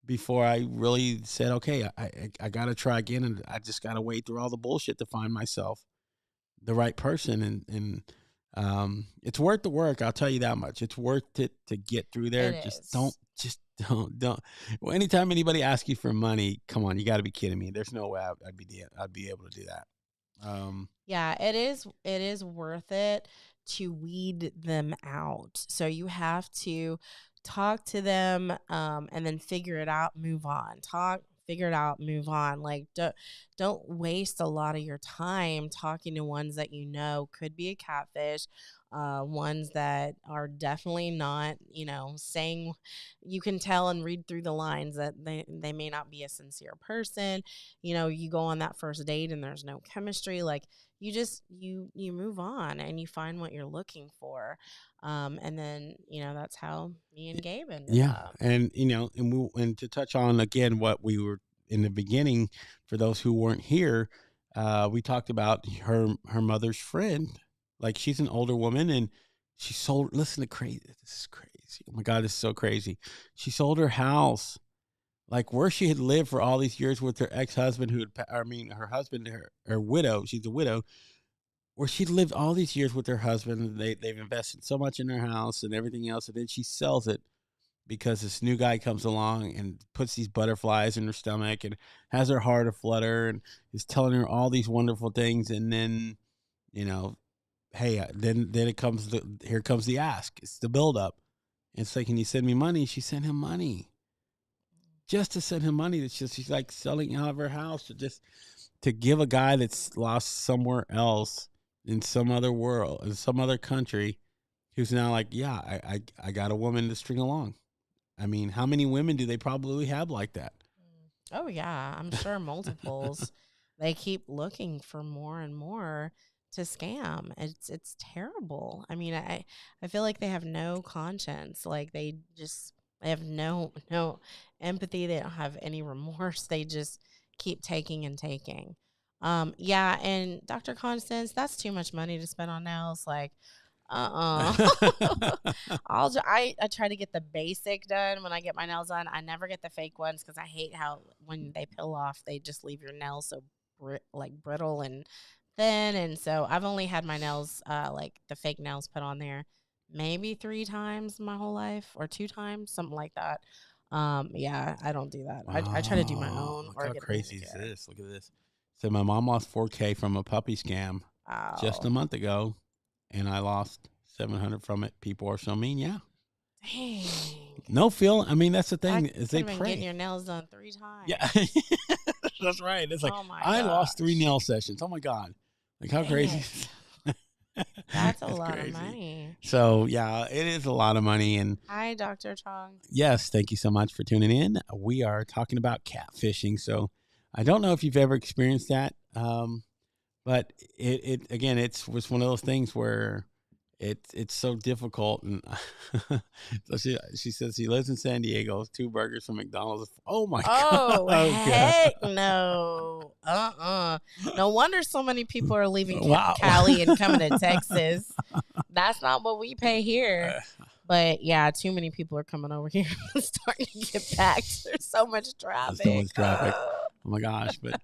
before I really said, okay, I got to try again. And I just got to wade through all the bullshit to find myself the right person. And it's worth the work. I'll tell you that much. It's worth it to get through there. It is. Just don't. Well, anytime anybody asks you for money, come on, you got to be kidding me. There's no way I'd be able to do that. Yeah, it is worth it to weed them out. So you have to talk to them, and then figure it out, move on. Figure it out, move on. Like, don't waste a lot of your time talking to ones that could be a catfish, ones that are definitely not, saying, you can tell and read through the lines that they may not be a sincere person. You go on that first date and there's no chemistry. Like, you move on and you find what you're looking for. And then, that's how me and Gabe ended up. And and to touch on again what we were in the beginning, for those who weren't here, we talked about her mother's friend. Like, she's an older woman, and she sold. Listen to crazy. This is crazy. Oh my God, this is so crazy. She sold her house, like where she had lived for all these years with her ex-husband, her husband, her widow. She's a widow. Where she'd lived all these years with her husband. They've invested so much in her house and everything else, and then she sells it because this new guy comes along and puts these butterflies in her stomach and has her heart aflutter and is telling her all these wonderful things. And then, hey, then here comes the ask. It's the buildup. It's like, can you send me money? She sent him money. Just to send him money. She's like selling out of her house to give a guy that's lost somewhere else in some other world, in some other country, who's now like, yeah, I got a woman to string along. I mean, how many women do they probably have like that? Oh yeah, I'm sure multiples. They keep looking for more and more to scam. It's terrible. I mean, I feel like they have no conscience. Like, they have no empathy. They don't have any remorse. They just keep taking and taking. Yeah, and Dr. Constance, that's too much money to spend on nails. Like, I try to get the basic done when I get my nails done. I never get the fake ones because I hate how when they peel off, they just leave your nails so brittle and thin. And so I've only had my nails, like the fake nails, put on there maybe 3 times my whole life, or 2 times, something like that. Yeah, I don't do that. I try to do my own. Look Or how get a crazy is manicure. this? Look at this. So my mom lost $4K from a puppy scam just a Wow. month ago. and I lost 700 from it. People are so mean. Yeah. Dang. No feeling. I mean, that's the thing. I Is they could have been pray. getting your nails done 3 times. Yeah. That's right. It's like, Oh my I lost 3 gosh. nail sessions. Oh my God. Like, how crazy. That's a lot of money. So, yeah, it is a lot of money. And Hi, Dr. Chong. yes, thank you so much for tuning in. We are talking about catfishing. So, I don't know if you've ever experienced that. But it again, was one of those things where it's so difficult. And so she says she lives in San Diego, 2 burgers from McDonald's. Oh my Oh, God. heck no. No wonder so many people are leaving Wow. Cali and coming to Texas. That's not what we pay here. But yeah, too many people are coming over here and starting to get packed. There's so much traffic. So much traffic. Oh my gosh. But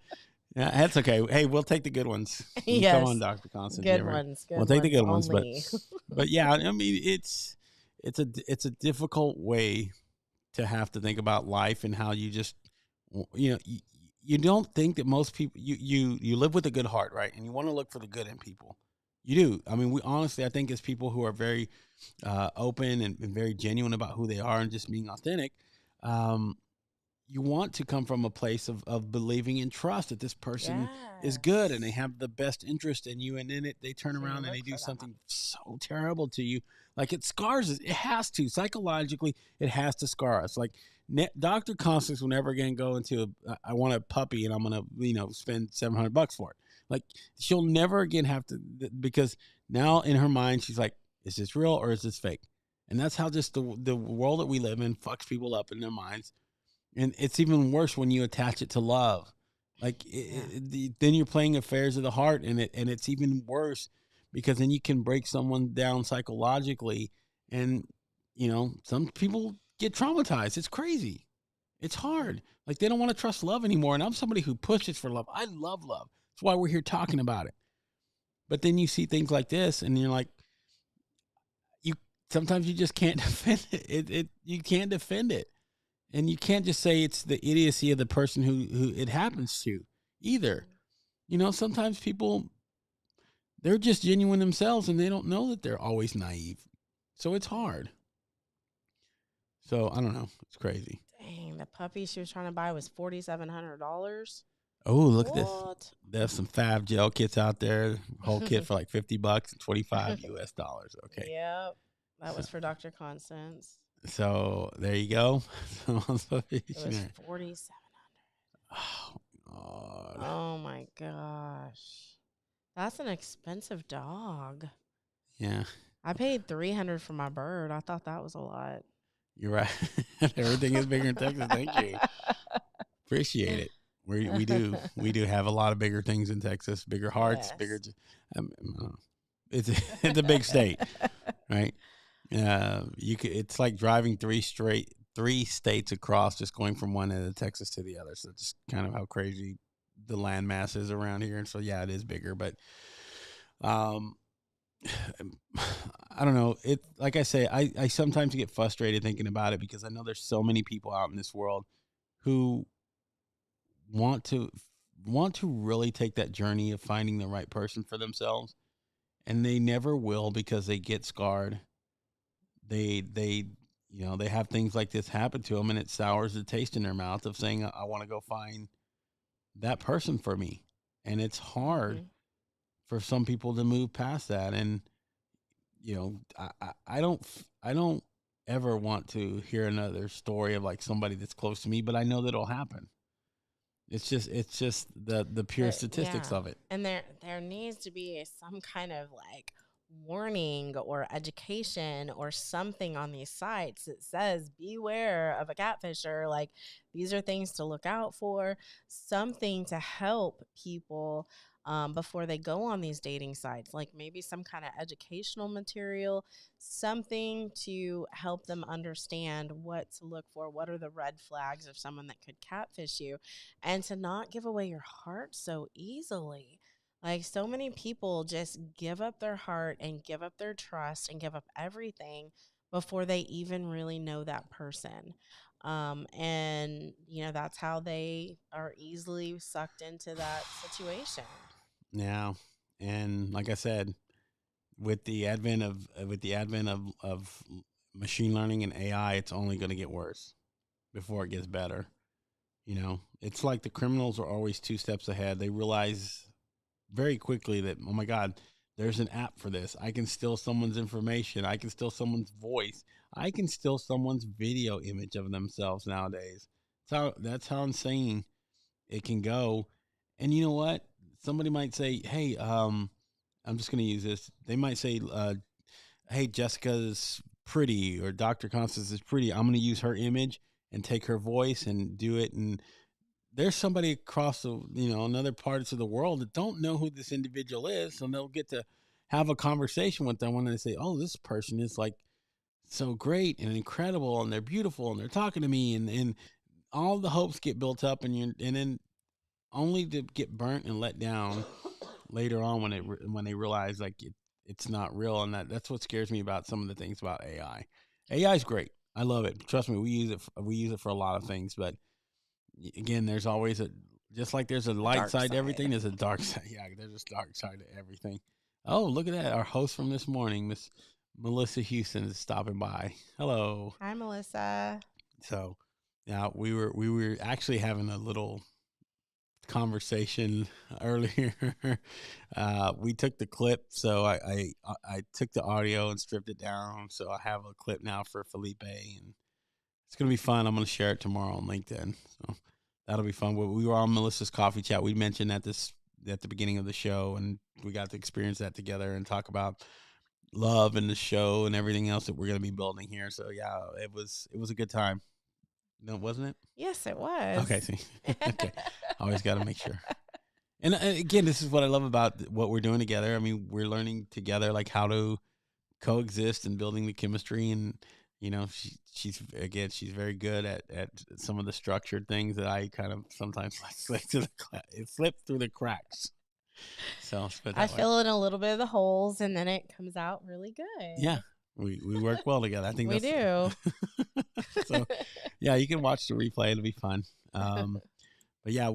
yeah, that's okay. Hey, we'll take the good ones. Yes. Come on, Dr. Constance. Good ones. We'll take the good ones. Only. But yeah, I mean, it's a difficult way to have to think about life and how you just, you don't think that most people, you live with a good heart, right? And you want to look for the good in people. You do. I mean, I think as people who are very open and very genuine about who they are and just being authentic, you want to come from a place of believing in trust that this person is good and they have the best interest in you. And then they turn around and they do something so terrible to you. Like, it scars us. It has to. Psychologically, it has to scar us. Like, Dr. Constance will never again go into I want a puppy and I'm going to, spend $700 for it. Like, she'll never again have to, because now in her mind, she's like, is this real or is this fake? And that's how just the world that we live in fucks people up in their minds. And it's even worse when you attach it to love. Like, then you're playing affairs of the heart, and it's even worse because then you can break someone down psychologically, and some people get traumatized. It's crazy. It's hard. Like, they don't want to trust love anymore. And I'm somebody who pushes for love. I love love. That's why we're here talking about it. But then you see things like this, and you're like, sometimes you just can't defend it. You can't defend it. And you can't just say it's the idiocy of the person who it happens to either. Sometimes people, they're just genuine themselves and they don't know that they're always naive. So it's hard. So I don't know. It's crazy. Dang, the puppy she was trying to buy was $4,700. Oh, look at this. There's some Fab gel kits out there. Whole kit for like $50 and 25 US dollars. Okay. Yep. That was for Dr. Constance. So there you go. It was $4,700. Oh God. Oh my gosh. That's an expensive dog. Yeah. I paid $300 for my bird. I thought that was a lot. You're right. Everything is bigger in Texas. Thank you. Appreciate it. We do have a lot of bigger things in Texas. Bigger hearts. Yes. Bigger. It's a big state, right? It's like driving three states across, just going from one end of Texas to the other. So it's kind of how crazy the land mass is around here. And so, yeah, it is bigger, but, I don't know. It, like I say, I sometimes get frustrated thinking about it because I know there's so many people out in this world who want to really take that journey of finding the right person for themselves, and they never will because they get scarred. They have things like this happen to them, and it sours the taste in their mouth of saying, I want to go find that person for me. And it's hard for some people to move past that. And, I don't ever want to hear another story of like somebody that's close to me, but I know that it'll happen. It's just the pure statistics of it. And there needs to be some kind of like warning or education or something on these sites that says beware of a catfisher. Like, these are things to look out for, something to help people before they go on these dating sites, like maybe some kind of educational material, something to help them understand what to look for, what are the red flags of someone that could catfish you, and to not give away your heart so easily. Like, so many people just give up their heart and give up their trust and give up everything before they even really know that person. And, that's how they are easily sucked into that situation. Yeah. And like I said, with the advent of machine learning and AI, it's only going to get worse before it gets better. It's like the criminals are always 2 steps ahead. They realize very quickly that, oh my God, there's an app for this. I can steal someone's information. I can steal someone's voice. I can steal someone's video image of themselves nowadays. That's how insane it can go. And you know what? Somebody might say, hey, I'm just going to use this. They might say, hey, Jessica's pretty, or Dr. Constance is pretty. I'm going to use her image and take her voice and do it. And there's somebody across in other parts of the world that don't know who this individual is. And they'll get to have a conversation with them when they say, oh, this person is like so great and incredible, and they're beautiful, and they're talking to me, and all the hopes get built up, and then only to get burnt and let down later on when they realize like it's not real. And that's what scares me about some of the things about AI. AI is great. I love it. Trust me, we use it for a lot of things. But again, there's always just like there's a light side to everything, there's a dark side. Yeah, there's a dark side to everything. Oh, look at that. Our host from this morning, Miss Melissa Houston, is stopping by. Hello. Hi, Melissa. So now we were actually having a little conversation earlier. We took the clip, so I took the audio and stripped it down, so I have a clip now for Felipe, and it's gonna be fun. I'm gonna share it tomorrow on LinkedIn, so that'll be fun. We were on Melissa's coffee chat. We mentioned at the beginning of the show, and we got to experience that together and talk about love and the show and everything else that we're gonna be building here. So yeah, it was a good time. No, wasn't it? Yes, it was. Okay, see. Okay. Always got to make sure. And again, this is what I love about what we're doing together. I mean, we're learning together like how to coexist and building the chemistry. And she's very good at some of the structured things that I kind of sometimes slip through the cracks. So I fill in a little bit of the holes, and then it comes out really good. Yeah. We work well together. I think we do. So, yeah, you can watch the replay. It'll be fun. But yeah,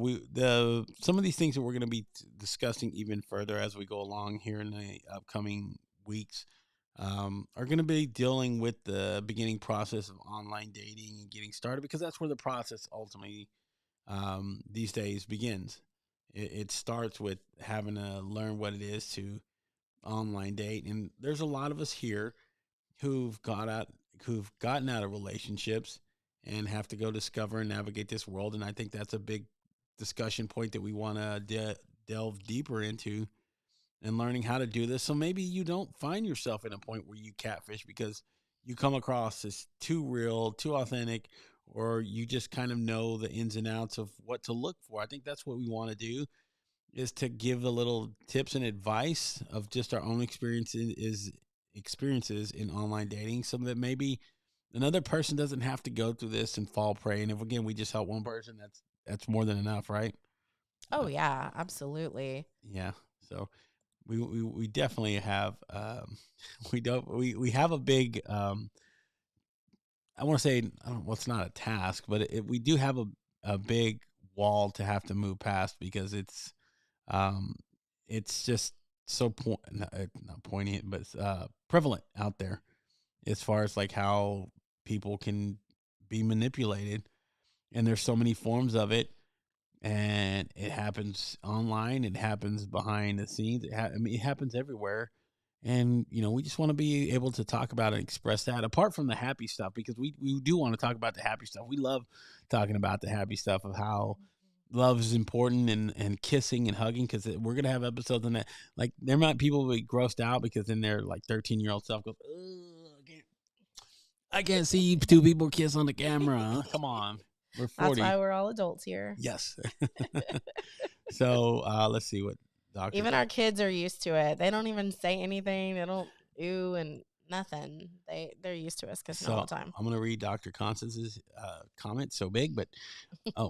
some of these things that we're going to be discussing even further as we go along here in the upcoming weeks are going to be dealing with the beginning process of online dating and getting started, because that's where the process ultimately these days begins. It starts with having to learn what it is to online date, and there's a lot of us here who've gotten out of relationships and have to go discover and navigate this world. And I think that's a big discussion point that we want to delve deeper into, and learning how to do this. So maybe you don't find yourself in a point where you catfish because you come across as too real, too authentic, or you just kind of know the ins and outs of what to look for. I think that's what we want to do, is to give a little tips and advice of just our own experiences in online dating, so that maybe another person doesn't have to go through this and fall prey. And if, again, we just help one person, that's more than enough, right? Oh yeah, absolutely. Yeah. So we definitely have we have a big I want to say, it's not a task, but we do have a big wall to have to move past, because it's just so not poignant, but prevalent out there as far as like how people can be manipulated, and there's so many forms of it, and it happens online, it happens behind the scenes, it happens everywhere. And we just want to be able to talk about and express that, apart from the happy stuff, because we do want to talk about the happy stuff. We love talking about the happy stuff of how love is important, and kissing and hugging, because we're gonna have episodes on that. Like, there might people be grossed out because then their like 13-year-old self goes, I can't see two people kiss on the camera. Come on, we're 40. That's why we're all adults here. Yes. So let's see what Dr. Even our kids are used to it. They don't even say anything. They don't ooh and nothing. They're used to us kissing all the time. I'm going to read Dr. Constance's comment. So big, but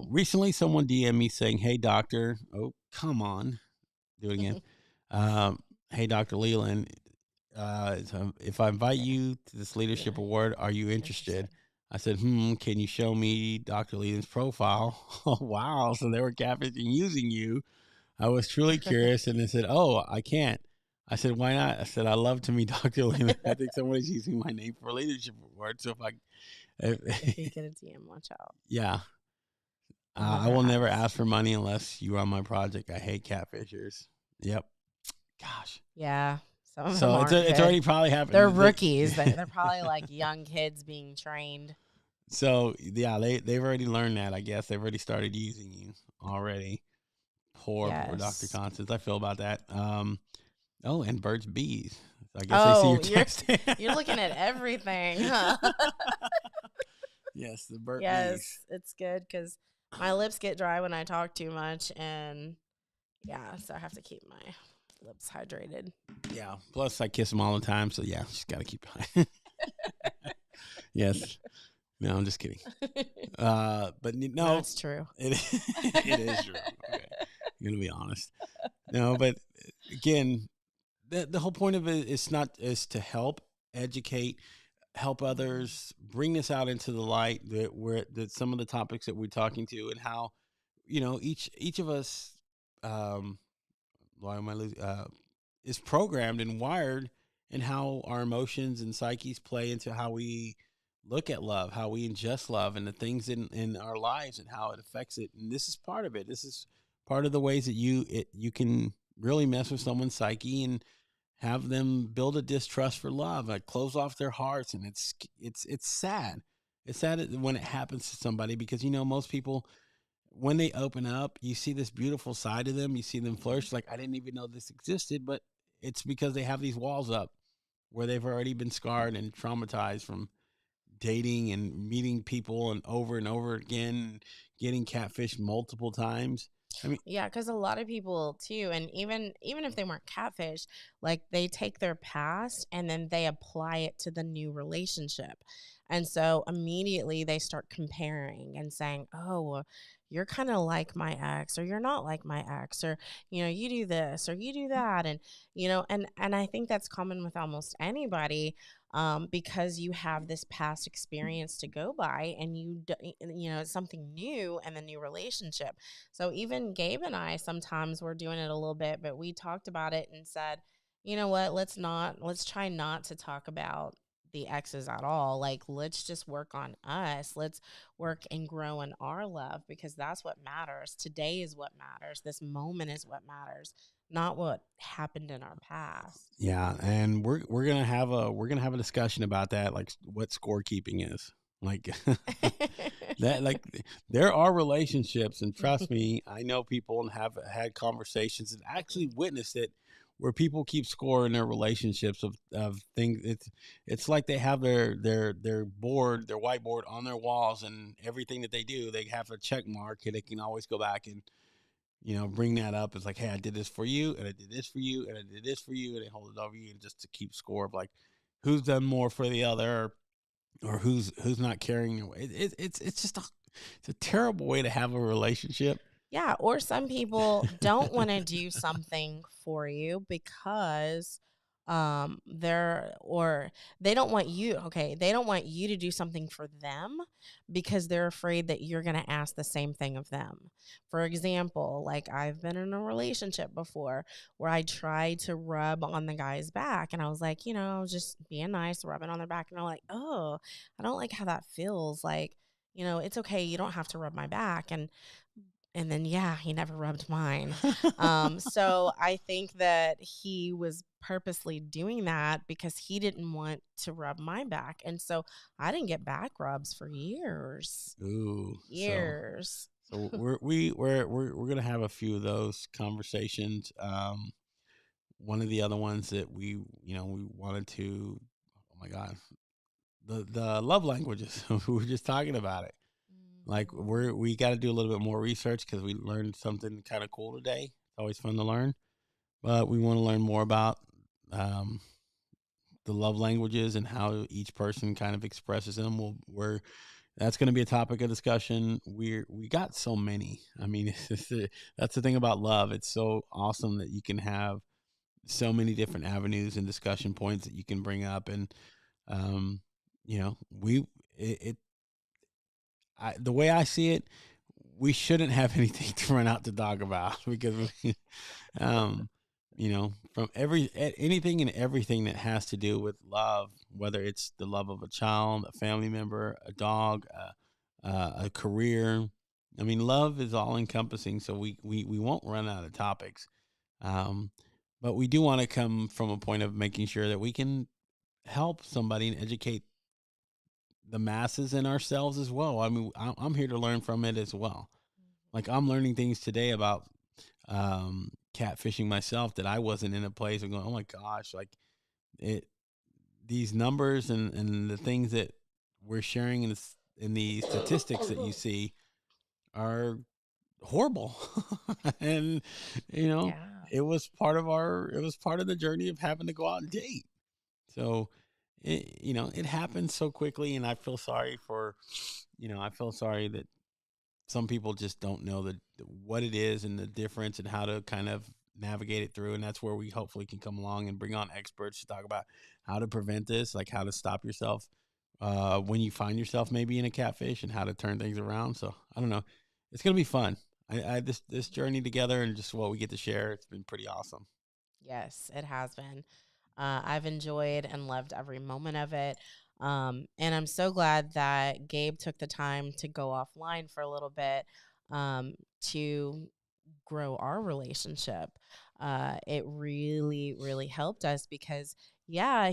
recently someone DM'd me saying, "Hey, doctor." Oh, come on. Do it again. Hey, Dr. Leland. If I invite you to this leadership award, are you interested? I said, can you show me Dr. Leland's profile? Oh, wow. So they were catfishing using you. I was truly curious, and they said, "Oh, I can't. I said, why not? I said, I love to meet Dr. Lehman. I think somebody's using my name for a leadership award. So If you get a DM, watch out. yeah, I Never will never ask. ask for money unless you are on my project. I hate catfishers. Yep. Gosh. Yeah. Some of them So aren't it's good. already probably happened. They're rookies. They're probably like young kids being trained. So yeah, they've already learned that. I guess they've already started using you already. Poor Dr. Yes. Constance. I feel about that. Oh, and birds, bees. I guess they see your text. You're looking at everything, huh? Yes, the bird Yes, bees. it's good because my lips get dry when I talk too much, and yeah, so I have to keep my lips hydrated. Yeah. Plus, I kiss them all the time, so yeah, just gotta keep. Yes. No, I'm just kidding. But no, That's true. it is true. Okay. I'm gonna be honest. No, but again, the whole point of it is to help educate, help others, bring this out into the light that some of the topics that we're talking to and how, each of us, why am I losing? Is programmed and wired, and how our emotions and psyches play into how we look at love, how we ingest love, and the things in our lives, and how it affects it. And this is part of it. This is part of the ways that you can really mess with someone's psyche and have them build a distrust for love, like close off their hearts. And it's sad. It's sad when it happens to somebody, because most people, when they open up, you see this beautiful side of them. You see them flourish. Like, I didn't even know this existed, but it's because they have these walls up where they've already been scarred and traumatized from dating and meeting people and over again, getting catfished multiple times. I mean, Yeah, because a lot of people too, and even if they weren't catfish, like they take their past and then they apply it to the new relationship. And so immediately they start comparing and saying, oh, well, you're kind of like my ex, or you're not like my ex, or you do this or you do that. And and I think that's common with almost anybody, because you have this past experience to go by, and it's something new in the new relationship. So even Gabe and I sometimes we're doing it a little bit, but we talked about it and said, you know what, let's try not to talk about the exes at all. Like, let's just work on us. Let's work and grow in our love, because that's what matters. Today is what matters. This moment is what matters, not what happened in our past. yeah, and we're gonna have a discussion about that, like what scorekeeping is. Like that, like there are relationships, and trust me, I know people and have had conversations and actually witnessed it, where people keep score in their relationships of things. It's like they have their board, their whiteboard on their walls, and everything that they do, they have a check mark, and they can always go back and bring that up. It's like, hey, I did this for you, and I did this for you, and I did this for you, and they hold it over you, and just to keep score of like who's done more for the other, or who's not carrying your weight. It's just it's a terrible way to have a relationship. Yeah, or some people don't want to do something for you because they don't want you to do something for them because they're afraid that you're going to ask the same thing of them. For example, like I've been in a relationship before where I tried to rub on the guy's back, and I was like, just being nice, rubbing on their back, and they're like, oh, I don't like how that feels. Like, it's okay, you don't have to rub my back. And then, yeah, he never rubbed mine. So I think that he was purposely doing that because he didn't want to rub my back. And so I didn't get back rubs for years. Ooh, years. So we're gonna have a few of those conversations. One of the other ones that we wanted to, oh my God, the love languages. We were just talking about it. Like we got to do a little bit more research because we learned something kind of cool today. It's always fun to learn, but we want to learn more about the love languages and how each person kind of expresses them. That's going to be a topic of discussion. We got so many. I mean, that's the thing about love. It's so awesome that you can have so many different avenues and discussion points that you can bring up, and the way I see it, we shouldn't have anything to run out to talk about because from anything and everything that has to do with love, whether it's the love of a child, a family member, a dog, a career. I mean, love is all encompassing, so we won't run out of topics. Um, but we do want to come from a point of making sure that we can help somebody and educate the masses and ourselves as well. I mean, I'm here to learn from it as well. Like I'm learning things today about catfishing myself that I wasn't in a place of going, oh my gosh, like it, these numbers and the things that we're sharing in the statistics that you see are horrible. And, you know, Yeah. it was part of the journey of having to go out and date. So, it happens so quickly. And I feel sorry that some people just don't know what it is and the difference and how to kind of navigate it through. And that's where we hopefully can come along and bring on experts to talk about how to prevent this, like how to stop yourself when you find yourself maybe in a catfish and how to turn things around. So I don't know. It's going to be fun. This journey together and just what we get to share, it's been pretty awesome. Yes, it has been. I've enjoyed and loved every moment of it. And I'm so glad that Gabe took the time to go offline for a little bit to grow our relationship. It really, really helped us because, yeah,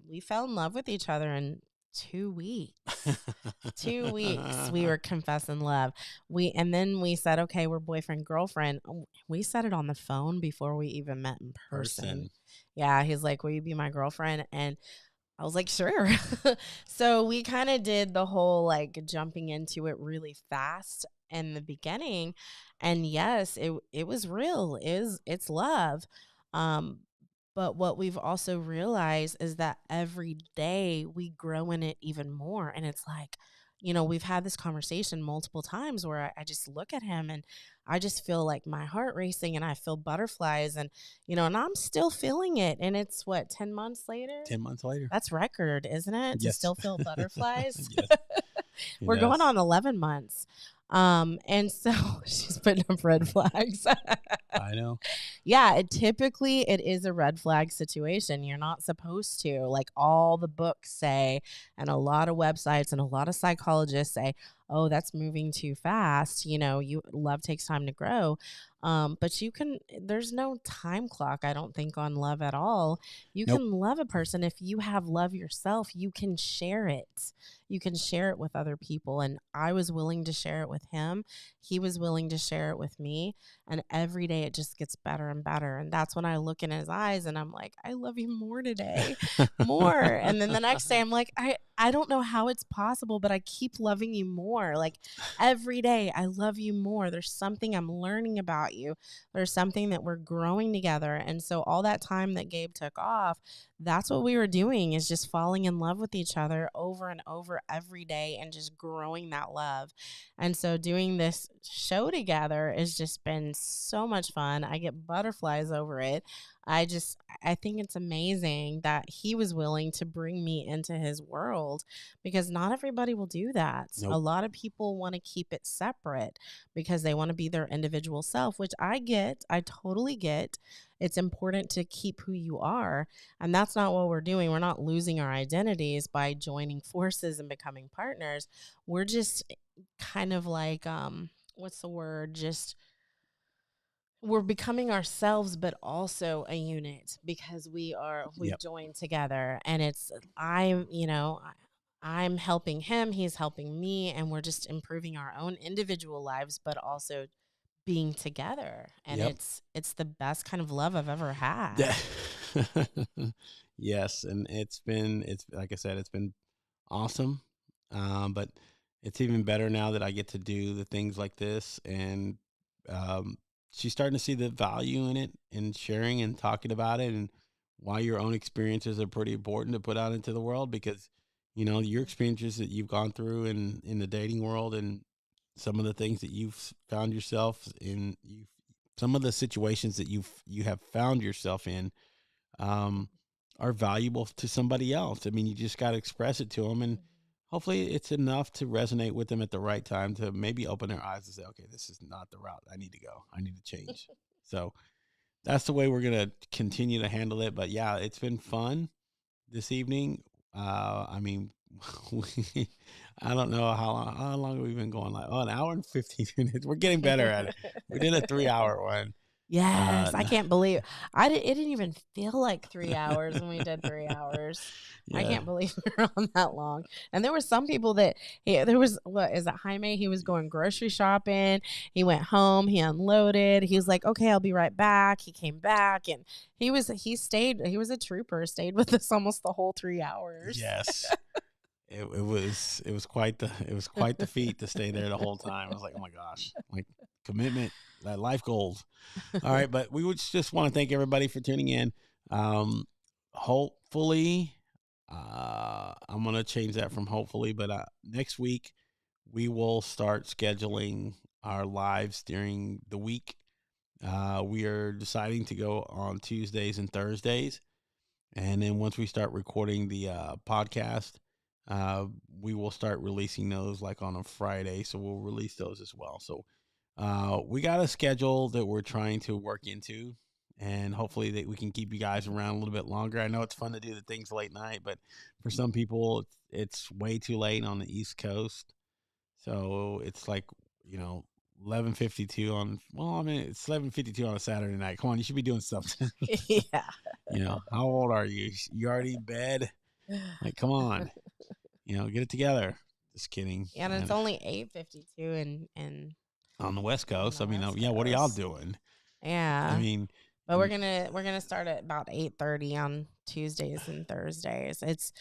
we fell in love with each other in 2 weeks. 2 weeks we were confessing love. And then we said, okay, we're boyfriend girlfriend. We said it on the phone before we even met in person. Yeah, he's like, will you be my girlfriend? And I was like, sure. So we kind of did the whole like jumping into it really fast in the beginning. And yes, it was real. It's love. Um, but what we've also realized is that every day we grow in it even more. And it's like, we've had this conversation multiple times where I just look at him and I just feel like my heart racing and I feel butterflies and I'm still feeling it. And it's what, 10 months later? 10 months later. That's record, isn't it? To Yes. still feel butterflies. Yes. We're going on 11 months. And so she's putting up red flags. I know. Yeah, typically it is a red flag situation. You're not supposed to. Like all the books say, and a lot of websites and a lot of psychologists say, oh, that's moving too fast. Love takes time to grow. But there's no time clock, I don't think, on love at all. You Nope. can love a person. If you have love yourself, you can share it. You can share it with other people. And I was willing to share it with him. He was willing to share it with me. And every day it just gets better and better. And that's when I look in his eyes and I'm like, I love you more today, more. And then the next day I'm like, I don't know how it's possible, but I keep loving you more. Like every day I love you more. There's something I'm learning about you. There's something that we're growing together. And so all that time that Gabe took off, that's what we were doing, is just falling in love with each other over and over every day and just growing that love. And so doing this show together has just been so much fun. I get butterflies over it. I think it's amazing that he was willing to bring me into his world, because not everybody will do that. Nope. A lot of people want to keep it separate because they want to be their individual self, which I totally get. It's important to keep who you are. And that's not what we're doing. We're not losing our identities by joining forces and becoming partners. We're just kind of like, what's the word? Just, we're becoming ourselves, but also a unit, because we've Yep. joined together, and I'm helping him, he's helping me, and we're just improving our own individual lives, but also being together. And Yep. it's the best kind of love I've ever had. Yeah. Yes, and it's like I said, it's been awesome. But it's even better now that I get to do the things like this, and um, she's starting to see the value in it and sharing and talking about it, and why your own experiences are pretty important to put out into the world, because your experiences that you've gone through in the dating world, and some of the things that you've found yourself in, some of the situations that you have found yourself in, are valuable to somebody else. I mean, you just got to express it to them, and hopefully it's enough to resonate with them at the right time to maybe open their eyes and say, okay, this is not the route I need to go. I need to change. So that's the way we're gonna continue to handle it. But yeah, it's been fun this evening. I mean, I don't know how long have we been going? Like, an hour and 15 minutes. We're getting better at it. We did a 3-hour one. Yes, I can't believe it didn't even feel like 3 hours when we did 3 hours. I Yeah. can't believe we were on that long. And there were some people that there was, what is it, Jaime? He was going grocery shopping. He went home. He unloaded. He was like, "Okay, I'll be right back." He came back and he stayed. He was a trooper. Stayed with us almost the whole 3 hours. Yes. It was quite the feat to stay there the whole time. I was like, oh my gosh, like commitment, that life goals. All right, but we would just want to thank everybody for tuning in. Hopefully, I'm gonna change that from hopefully, but next week we will start scheduling our lives during the week. We are deciding to go on Tuesdays and Thursdays, and then once we start recording the podcast. We will start releasing those like on a Friday, so we'll release those as well. So we got a schedule that we're trying to work into, and hopefully that we can keep you guys around a little bit longer. I know it's fun to do the things late night, but for some people it's way too late on the East Coast. So it's like, 11:52 on, well, I mean, it's 11:52 on a Saturday night. Come on, you should be doing something. Yeah. How old are you? You already in bed? Like, come on. Get it together. Just kidding. Yeah, and it's only 8:52 and on the West Coast. On I the mean, West yeah, what are y'all Coast. doing? Yeah. I mean, but we're gonna start at about 8:30 on Tuesdays and Thursdays. It's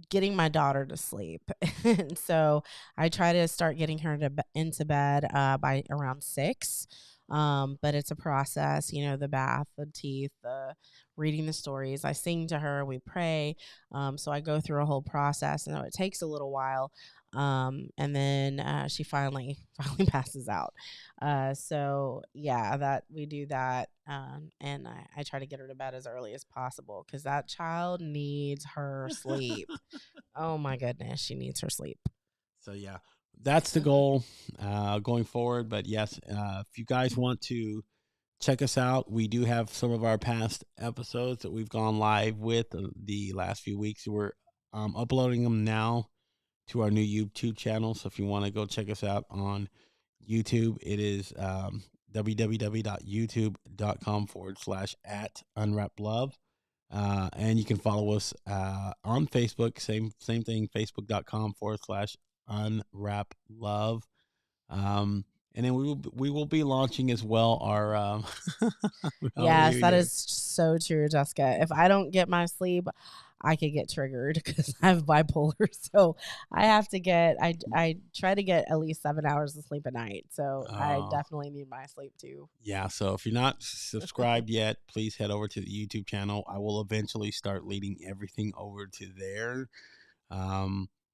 getting my daughter to sleep, and so I try to start getting her into bed by around 6. But it's a process, the bath, the teeth, the reading the stories. I sing to her, we pray. So I go through a whole process, and it takes a little while. And then she finally passes out. So yeah, that we do that. And I try to get her to bed as early as possible because that child needs her sleep. Oh my goodness, she needs her sleep. So yeah, that's the goal going forward. But yes, if you guys want to check us out, we do have some of our past episodes that we've gone live with the last few weeks. We're uploading them now to our new YouTube channel. So if you want to go check us out on YouTube, it is www.youtube.com/@unwraplove. And you can follow us on Facebook. Same thing, facebook.com/unwraplove. And then we will be launching as well our yes, that is so true, Jessica. If I don't get my sleep, I could get triggered because I have bipolar. So I have to I try to get at least 7 hours of sleep a night. So I definitely need my sleep too. Yeah. So if you're not subscribed yet, please head over to the YouTube channel. I will eventually start leading everything over to there.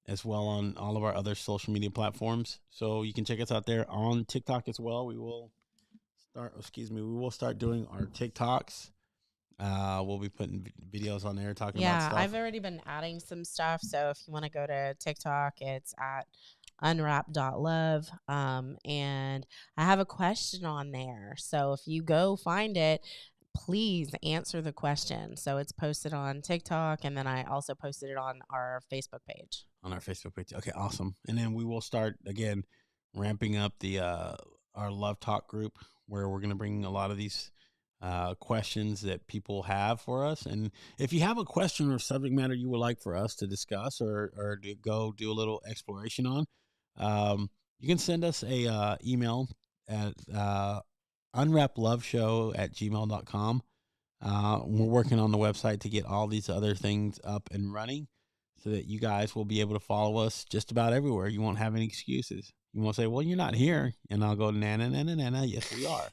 As well on all of our other social media platforms. So you can check us out there on TikTok as well. We will start doing our TikToks. We'll be putting videos on there talking about stuff. Yeah, I've already been adding some stuff. So if you want to go to TikTok, it's at unwrap.love. And I have a question on there. So if you go find it, please answer the question. So it's posted on TikTok, and then I also posted it on our Facebook page. Okay, awesome. And then we will start again ramping up the our Love Talk group, where we're going to bring a lot of these questions that people have for us. And if you have a question or subject matter you would like for us to discuss or to go do a little exploration on, you can send us a email at unwraploveshow@gmail.com. We're working on the website to get all these other things up and running so that you guys will be able to follow us just about everywhere. You won't have any excuses. You won't say, well, you're not here. And I'll go, na. Yes, we are.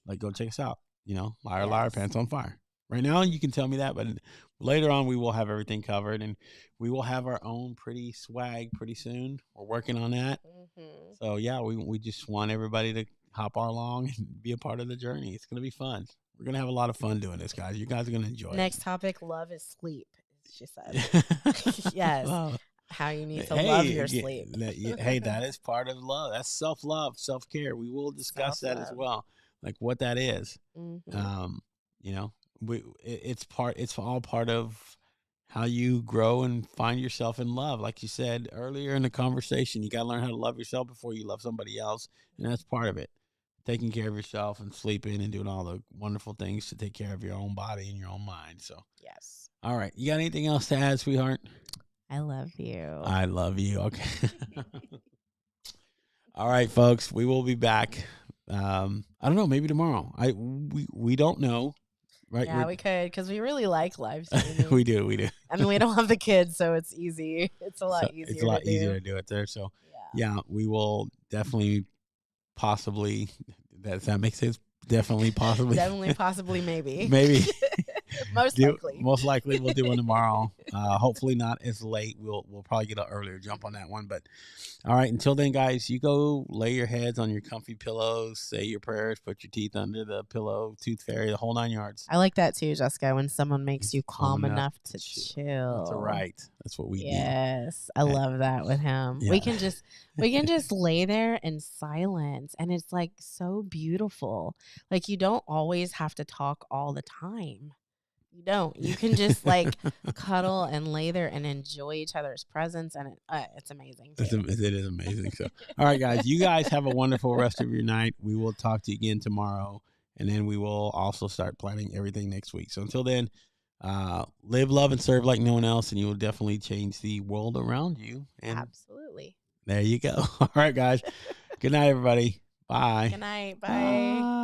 Like, go check us out. Liar, pants on fire. Right now, you can tell me that, but later on, we will have everything covered, and we will have our own pretty swag pretty soon. We're working on that. Mm-hmm. So, yeah, we just want everybody to hop along and be a part of the journey. It's going to be fun. We're going to have a lot of fun doing this, guys. You guys are going to enjoy it. Next topic, love is sleep, she said. Yes. How you need to love your sleep. Hey, that is part of love. That's self-love, self-care. We will discuss that as well, like what that is. Mm-hmm. You know, it's all part of how you grow and find yourself in love. Like you said earlier in the conversation, you got to learn how to love yourself before you love somebody else. And that's part of it. Taking care of yourself and sleeping and doing all the wonderful things to take care of your own body and your own mind. So, Yes. all right. You got anything else to add, sweetheart? I love you. I love you. Okay. All right, folks. We will be back. I don't know. Maybe tomorrow. We don't know. Right? Yeah, we could because we really like live streaming. We do. I mean, we don't have the kids, so it's easy. It's a lot easier. It's a lot easier to do it there. So, yeah, we will definitely, possibly. That makes sense. Definitely, possibly. Definitely, possibly, maybe. Maybe. Most likely we'll do one tomorrow. Hopefully not as late. We'll probably get an earlier jump on that one. But all right, until then, guys, you go lay your heads on your comfy pillows, say your prayers, put your teeth under the pillow, tooth fairy, the whole 9 yards. I like that too, Jessica, when someone makes you calm enough to chill. That's right. That's what we do. Yes. I love that with him. Yeah. We can just lay there in silence, and it's like so beautiful. Like you don't always have to talk all the time. You don't. You can just like cuddle and lay there and enjoy each other's presence, and it's amazing. It is amazing. So, all right, guys, you guys have a wonderful rest of your night. We will talk to you again tomorrow, and then we will also start planning everything next week. So until then, live, love, and serve like no one else, and you will definitely change the world around you. And absolutely. There you go. All right, guys. Good night, everybody. Bye. Good night. Bye.